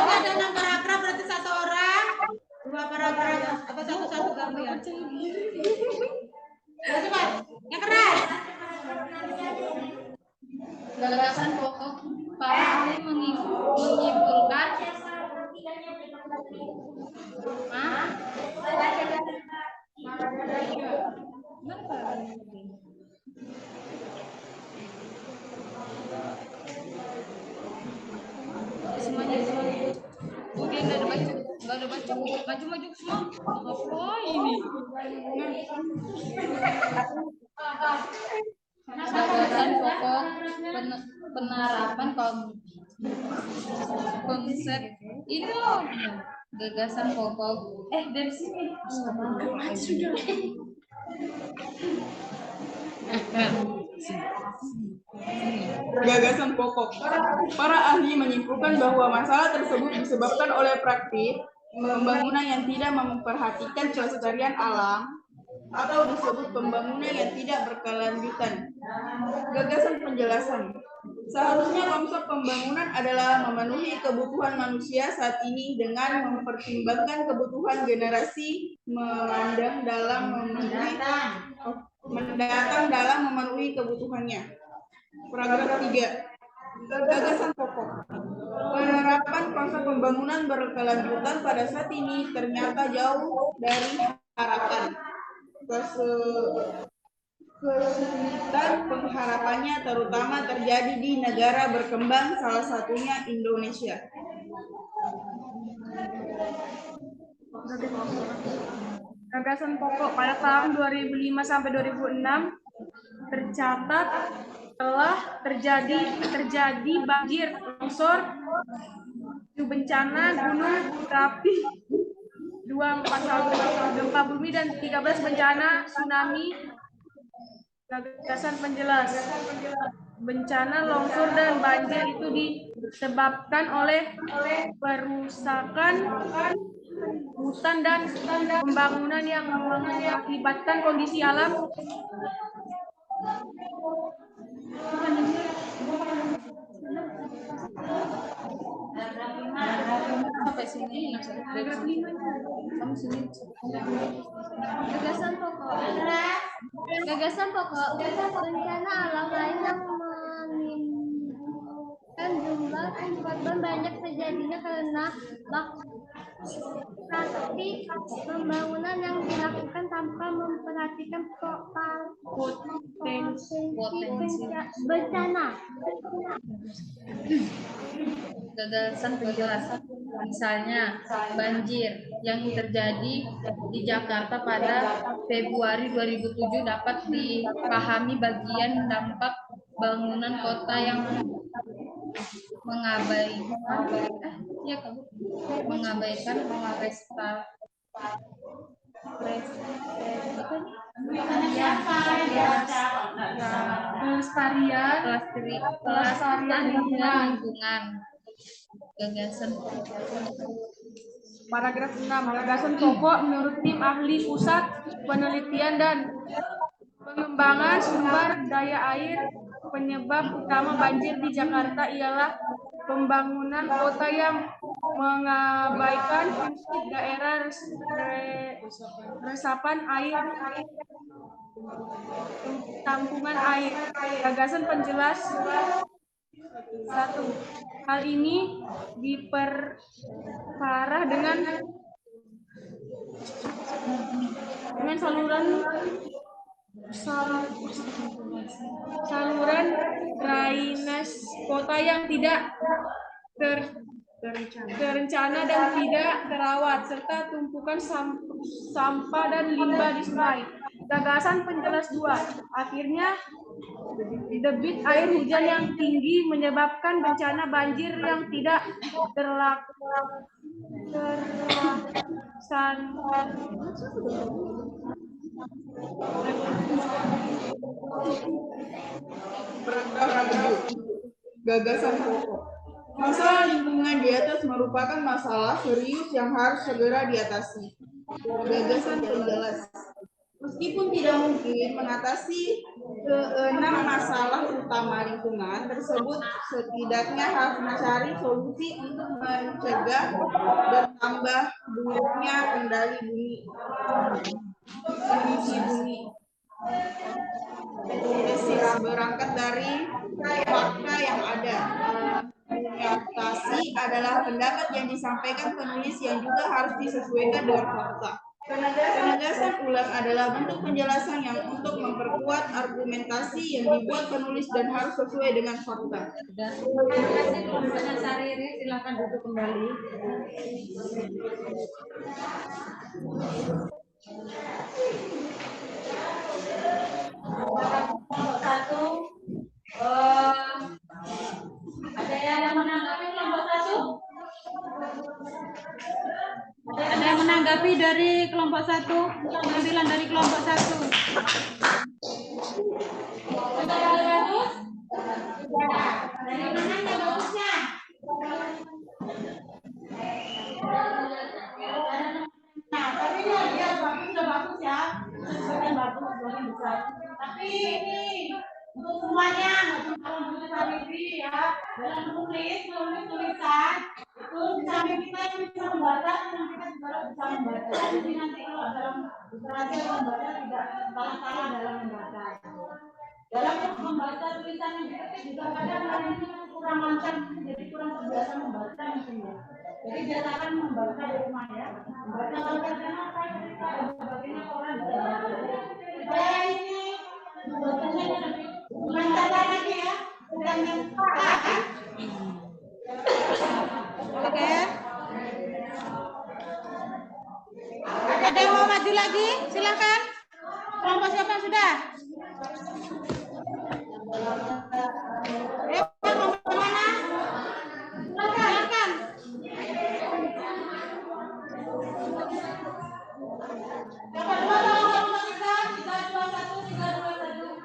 Ada 6 paragraf berarti 1 orang, 2 paragraf apa satu kamu ya? Cepat, yang keras. Gagasan pokok para ahli menyimpulkan semuanya. Oke, nggak ada baca, maju semua. Apa ini? Gagasan pokok penerapan konsep itu loh. Gagasan pokok dari sini. Gagasan pokok. Para ahli menyimpulkan bahwa masalah tersebut disebabkan oleh praktik pembangunan yang tidak memperhatikan kelestarian alam atau disebut pembangunan yang tidak berkelanjutan. Gagasan penjelasan. Seharusnya konsep pembangunan adalah memenuhi kebutuhan manusia saat ini dengan mempertimbangkan kebutuhan generasi mendatang dalam memenuhi kebutuhannya. Paragraf 3. Gagasan pokok. Penerapan konsep pembangunan berkelanjutan pada saat ini ternyata jauh dari harapan. Kesulitan pengharapannya terutama terjadi di negara berkembang, salah satunya Indonesia. Gagasan pokok pada tahun 2005 sampai 2006 tercatat telah terjadi banjir, longsor, bencana gunung berapi, 241 gempa bumi dan 13 bencana tsunami. Gagasan penjelas. Bencana longsor dan banjir itu disebabkan oleh perusakan hutan dan pembangunan yang mengakibatkan kondisi alam Sampai sini. Kamu sini. Gagasan pokok bencana alam lain yang menimbulkan jumlah korban banyak terjadinya karena praktik pembangunan yang dilakukan tanpa memperhatikan potensi bencana. Gagasan penjelasan, misalnya banjir yang terjadi di Jakarta pada Februari 2007 dapat dipahami bagian dampak bangunan kota yang mengabaikan pelestarian lingkungan. Gagasan Paragraf 6. Gagasan pokok menurut tim ahli Pusat Penelitian dan Pengembangan Sumber Daya Air, penyebab utama banjir di Jakarta ialah pembangunan kota yang mengabaikan fungsi daerah resapan air, tampungan air. Gagasan penjelas. 1. Hal ini diperparah dengan saluran drainase kota yang tidak terencana dan tidak terawat, serta tumpukan sampah dan limbah di sungai. Gagasan penjelas 2. Akhirnya, debit air hujan yang tinggi menyebabkan bencana banjir yang tidak Gagasan pokok. Masalah lingkungan di atas merupakan masalah serius yang harus segera diatasi. Gagasan penjelas. Meskipun tidak mungkin mengatasi keenam masalah utama lingkungan tersebut, setidaknya harus mencari solusi untuk mencegah bertambah buruknya kondisi bumi. Berangkat dari fakta yang ada. Mengatasi adalah pendapat yang disampaikan penulis yang juga harus disesuaikan dengan fakta. Penegasan ulang adalah bentuk penjelasan yang untuk memperkuat argumentasi yang dibuat penulis dan harus sesuai dengan fakta. Terima kasih Tuan Sariri, silakan duduk kembali. Satu, ada yang menanggapi kelompok 1? Ada yang menanggapi dari kelompok 1? Pengambilan dari kelompok 1. Bagus? Dari mananya bagusnya? Nah, tapi ya bagus sudah bagus ya. Sudah bagus, sudah besar. Tapi ini untuk semuanya, untuk kalau Sariri ya, dalam menulis tulisan itu di samping kita yang bisa membaca, dan kita juga bisa membaca. Jadi nanti kalau dalam literasi membaca tidak salah-salah dalam membaca. Dalam membaca tulisan yang diketik juga kadang ini kurang lancar, jadi kurang terbiasa membaca mungkin ya. Jadi biasakan membaca di rumah ya. Membaca bacanya apa ketika bagiannya koran supaya ini bacanya lebih lancar lagi ya. Bukan yang salah kan? Oke. Ada yang mau maju lagi? Silakan. Kelompok siapa yang sudah? Kelompok mana? Silakan. Dapat 2 kelompok 321, 321.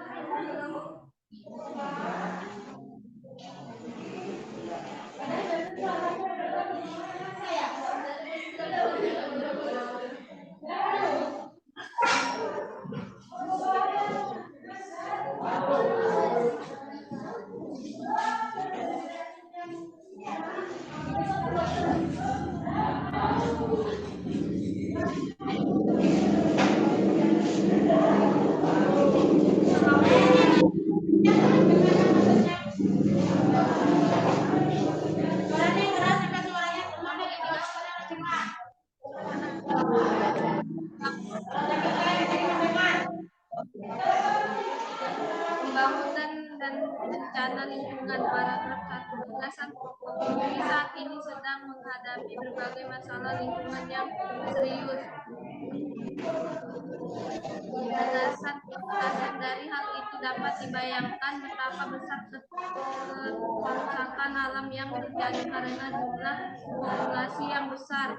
Pembangunan dan bencana lingkungan paragraf 1. Gagasan pokok. Bumi saat ini sedang menghadapi berbagai masalah lingkungan yang serius. Gagasan dari hal itu dapat dibayangkan betapa besar kerusakan alam yang terjadi karena jumlah populasi yang besar,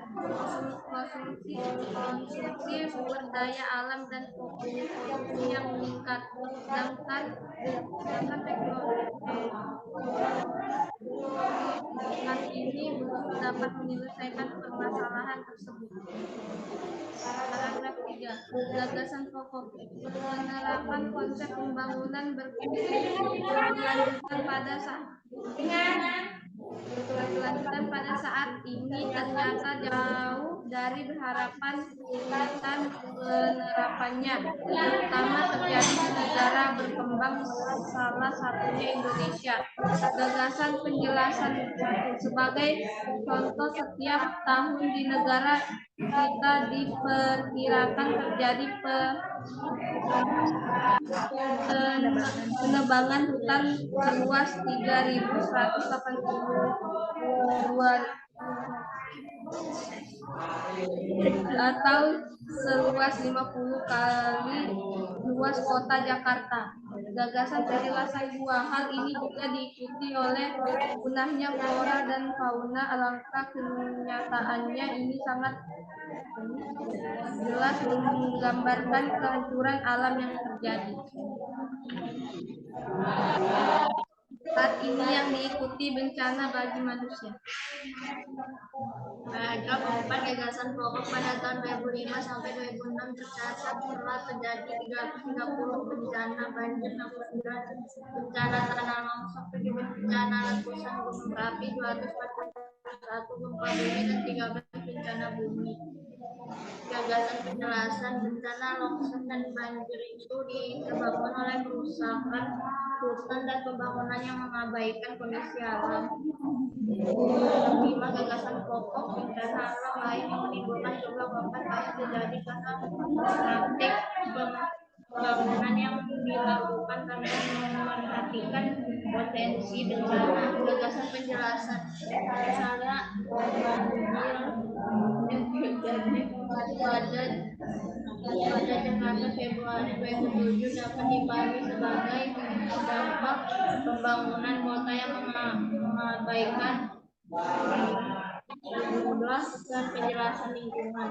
konsumsi sumber daya alam dan populasi yang meningkat. Sedangkan teknologi ini belum dapat menyelesaikan permasalahan tersebut. Paragraf 3. Gagasan pokok. Penerapan konsep pembangunan berkelanjutan pada saat ini ternyata jauh dari harapan kesulitan penerapannya, terutama terjadi di negara berkembang salah satunya Indonesia. Gagasan penjelasan 1. Sebagai contoh, setiap tahun di negara kita diperkirakan terjadi penebangan hutan seluas 3.182 atau seluas 50 kali luas kota Jakarta. Gagasan penjelasan dua hal ini juga diikuti oleh punahnya flora dan fauna. Alangkah kenyataannya ini sangat jelas menggambarkan kehancuran alam yang terjadi saat ini yang diikuti bencana bagi manusia. Paragraf 4 gagasan pokok pada tahun 2005 sampai 2006 tercatat telah terjadi 330 bencana banjir, 69 bencana tanah longsor, 7 bencana letusan gunung berapi, 241 gempa bumi dan 13 bencana bumi. Gagasan penjelasan bencana longsor dan banjir itu disebabkan oleh kerusakan hutan dan pembangunan yang mengabaikan kondisi alam. 5 gagasan pokok bencana alam lain yang menimbulkan jumlah korban banyak terjadi karena praktik pembangunan yang dilakukan tanpa memperhatikan potensi bencana. Gagasan penjelasan misalnya banjir terjadi pada Jakarta Februari 2007 dapat dipahami sebagai dampak pembangunan kota yang mengabaikan jumlah dan penjelasan lingkungan.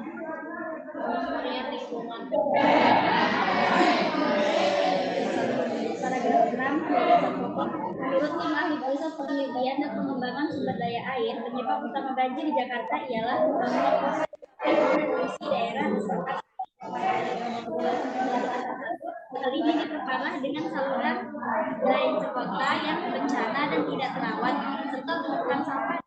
Pelestarian lingkungan. Paragraf 6 gagasan pokok. Menurut tim ahli pusat penelitian dan pengembangan sumber daya air, penyebab utama banjir di Jakarta ialah pembangunan kota dan polusi daerah serta hal ini diperparah dengan saluran drainase kota yang berencana dan tidak terawat serta tumpukan sampah.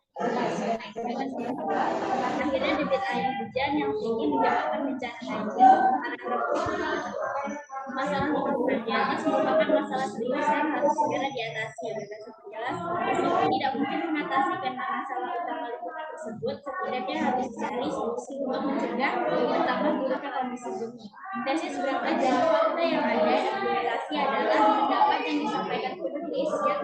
Akhirnya debit air hujan yang tinggi menyebabkan bencana banjir. Paragraf 9. Masalah lingkungan di atas merupakan masalah serius yang harus segera diatasi. Jelas, meskipun tidak mungkin mengatasi karena masalah utama lingkungan tersebut, setidaknya harus dicari solusi untuk mencegah bertambah buruknya kondisi bumi. Tesis berangkat dari fakta yang ada, implementasi adalah pendapat yang disampaikan penulis yang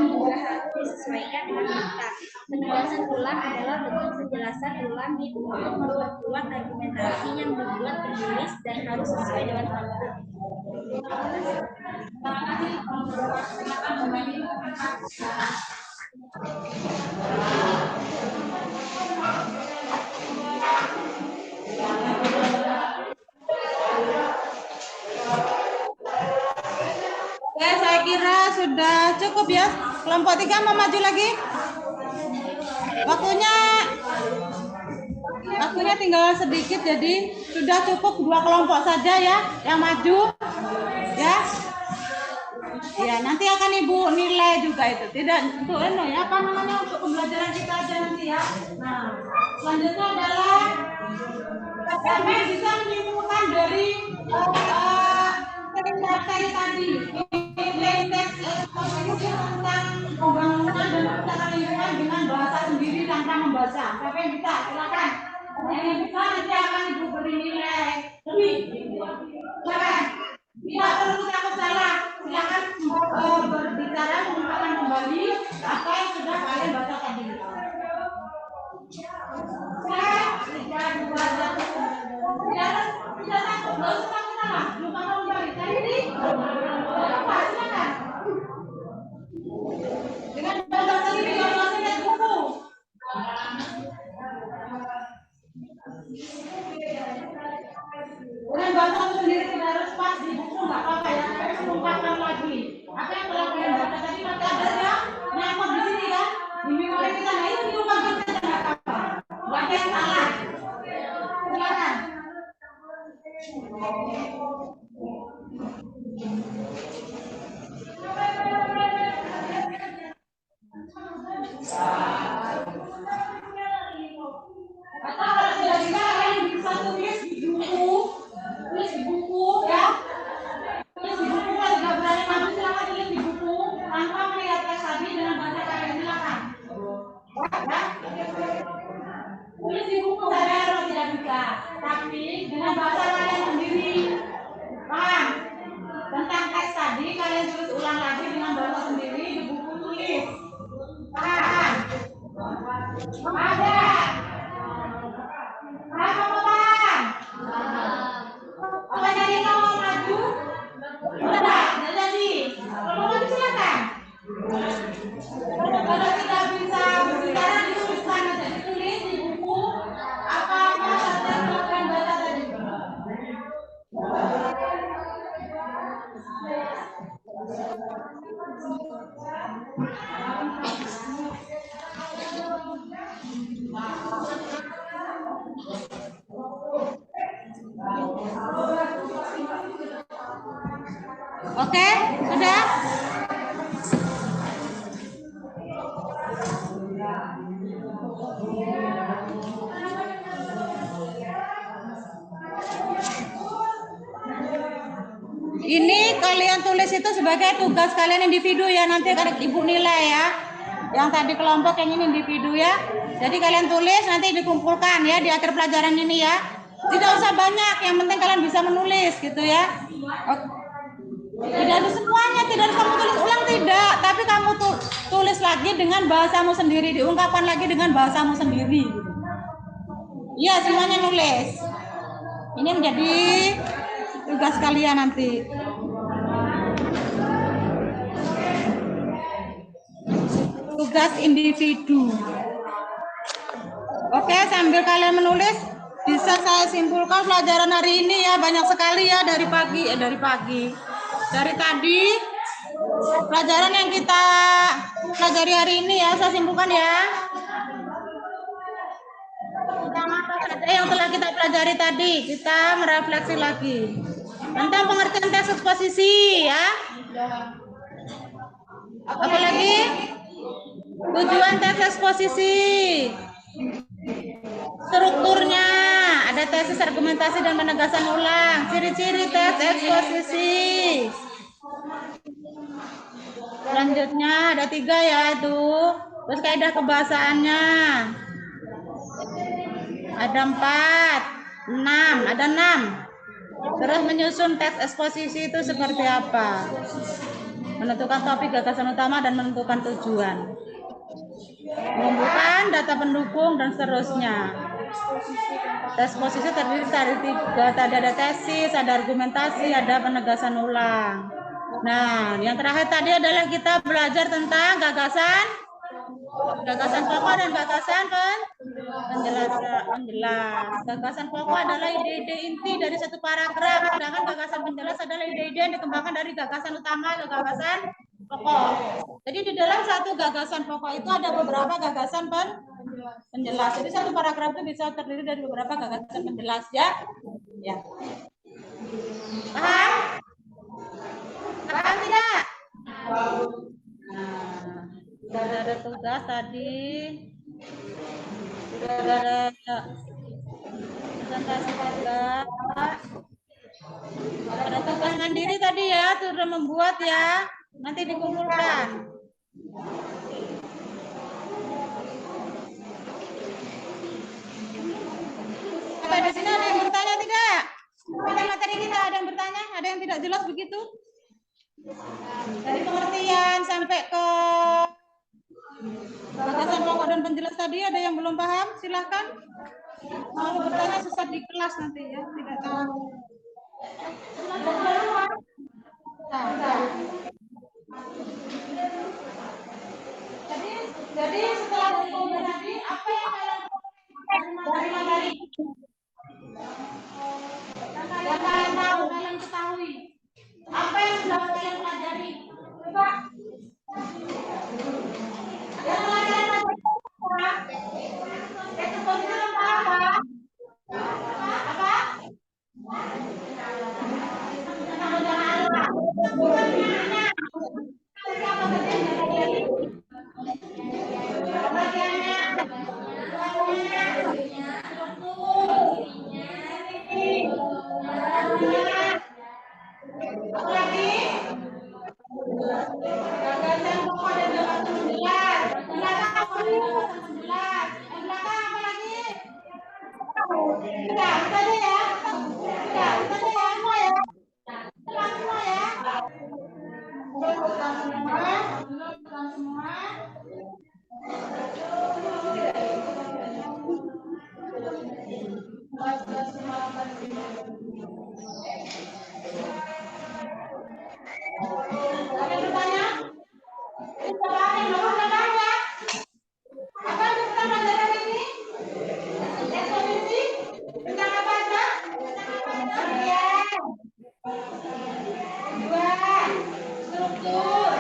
juga harus disesuaikan dengan fakta. Penjelasan ulang adalah bentuk penjelasan ulang untuk memperkuat argumentasi yang dibuat penulis dan harus sesuai dengan fakta. Oke, saya kira sudah cukup ya. Kelompok 3 mau maju lagi? Waktunya tinggal sedikit, jadi sudah cukup 2 kelompok saja ya yang maju. Ya. Ya, nanti akan Ibu nilai juga itu. Tidak untuk ya, apa namanya, untuk pembelajaran kita aja nanti ya. Nah, selanjutnya adalah kami bisa menyimpulkan dari materi tadi. Nilai teks eksposisi tentang pembangunan dan perusahaan lingkungan dengan bahasa sendiri tanpa membaca. Siapa yang bisa? Silakan. Yang bisa nanti akan Ibu beri nilai lebih. Silakan. Tidak perlu takut salah. Silakan berbicara mengungkapkan kembali apa yang sudah kalian baca tadi. Tidak takut, nggak usah takut salah. Lupa kembali. Tadi apa? Silakan. Dengan bahasa sendiri kalau masih lihat buku. Dengan bahasa sendiri tidak harus pas di buku, nggak apa-apa ya. Tapi mengungkapkan lagi. Apa yang telah kalian baca tadi masih ada ya? Nyangkut di sini kan? Di memori kita. Nah itu dilupakan saja nggak apa-apa. Nggak ada yang salah. Silakan. Atau kalau sudah bisa kalian bisa tulis di buku ya. Tulis di buku, kalau tidak berani maju silakan tulis di buku tanpa melihat teks tadi dengan bahasa kalian, silakan. Ya. Tulis di buku saja kalau tidak bisa, tapi dengan bahasa kalian sendiri. Paham? Tentang teks tadi kalian tulis ulang lagi dengan bahasa sendiri di buku tulis. Paham? Ada. Oke, sudah? Ini kalian tulis itu sebagai tugas kalian individu ya, nanti akan ibu nilai ya. Yang tadi kelompok, yang ini individu ya. Jadi kalian tulis nanti dikumpulkan ya di akhir pelajaran ini ya. Tidak usah banyak, yang penting kalian bisa menulis gitu ya. Tidak ada semuanya, tidak harus kamu tulis ulang, tidak. Tapi kamu tulis lagi dengan bahasamu sendiri, diungkapkan lagi dengan bahasamu sendiri. Iya, semuanya nulis. Ini menjadi tugas kalian nanti. Tugas individu. Oke, sambil kalian menulis, bisa saya simpulkan pelajaran hari ini ya, banyak sekali ya dari pagi. Dari tadi pelajaran yang kita pelajari hari ini ya, saya simpulkan ya. Tentang apa saja yang telah kita pelajari tadi, kita merefleksi lagi. Tentang pengertian teks eksposisi ya. Apalagi tujuan teks eksposisi, strukturnya, ada tesis, argumentasi, dan penegasan ulang. Ciri-ciri teks eksposisi. Selanjutnya ada 3 ya itu. Terus kaidah kebahasaannya. Ada 4, 6, ada 6. Terus menyusun teks eksposisi itu seperti apa? Menentukan topik, gagasan utama, dan menentukan tujuan. Mengumpulkan data pendukung dan seterusnya. Teks eksposisi terdiri dari 3, tadi ada tesis, ada argumentasi, ada penegasan ulang. Nah, yang terakhir tadi adalah kita belajar tentang gagasan pokok dan gagasan penjelas. Gagasan pokok adalah ide-ide inti dari satu paragraf, sedangkan gagasan penjelas adalah ide-ide yang dikembangkan dari gagasan utama ke gagasan pokok. Jadi di dalam satu gagasan pokok itu ada beberapa gagasan penjelas. Jadi satu paragraf itu bisa terdiri dari beberapa gagasan penjelas ya. Ya. Paham? Paham tidak? Nah, sudah ada tugas tadi. Sudah ada presentasi tugas. Ada tugas mandiri tadi ya, sudah membuat ya. Nanti dikumpulkan. Sampai di sini ada yang bertanya tidak? Materi kita ada yang bertanya? Ada yang tidak jelas begitu? Dari pengertian sampai ke gagasan pokok dan penjelas tadi ada yang belum paham? Silahkan. Kalau bertanya sesat di kelas nanti ya, tidak tahu. Jadi setelah dikumpulkan tadi, apa yang kalian materi? Yang kalian tahu, kalian ketahui. Apa yang sudah kalian pelajari? Coba. Yang telah kalian pelajari apa? Eksposisi apa? Apa? Gagasan pokok dan gagasan penjelas. Belakang apa lagi? Gagasan penjelas. Yang belakang apa lagi? Sudah, itu aja ya. Sudah, itu aja ya. Semua ya. Semua ya. Semua. Ada yang bertanya? Coba yang belum bertanya. Apa yang kita pelajari ini? Eksposisi tentang apa aja? Pengertian. 2, struktur.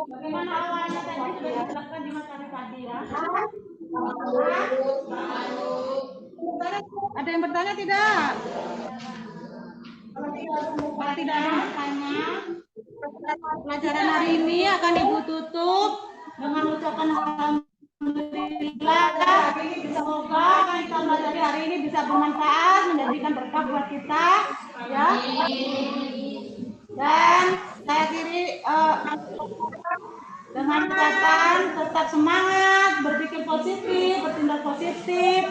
Bagaimana awalnya tadi sudah dijelaskan di materi tadi ya. Ada yang bertanya tidak? Kalau tidak ada yang bertanya, pelajaran hari ini akan Ibu tutup dengan ucapan alhamdulillah. Semoga apa yang kita pelajari hari ini bisa bermanfaat, menjadikan berkah buat kita, ya. Dan saya akhiri dengan ucapan tetap semangat, berpikir positif, bertindak positif.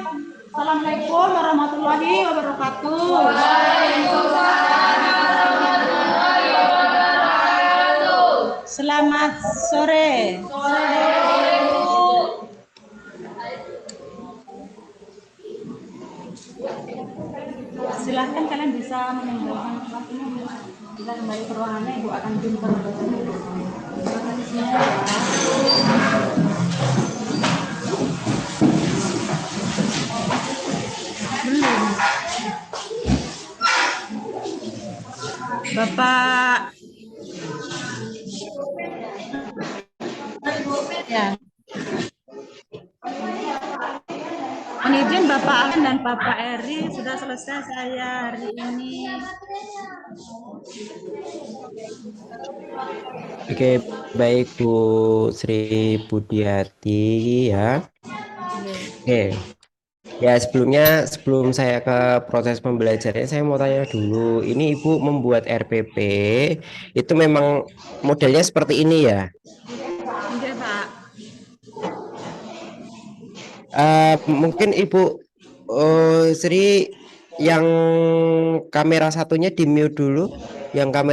Assalamualaikum warahmatullahi wabarakatuh. Selamat sore. Silahkan kalian bisa meninggalkan kelas ini. Kita kembali ke ruangannya, Ibu akan jumpa. Bapak ya. Mohon izin Bapak Alan dan Bapak Eri, sudah selesai saya hari ini. Oke, baik Bu Sri Budiati ya. Oke. Ya, sebelum saya ke proses pembelajarannya, saya mau tanya dulu. Ini Ibu membuat RPP, itu memang modelnya seperti ini ya? Oke, Pak. Mungkin Ibu Sri yang kamera satunya di mute dulu, yang kamera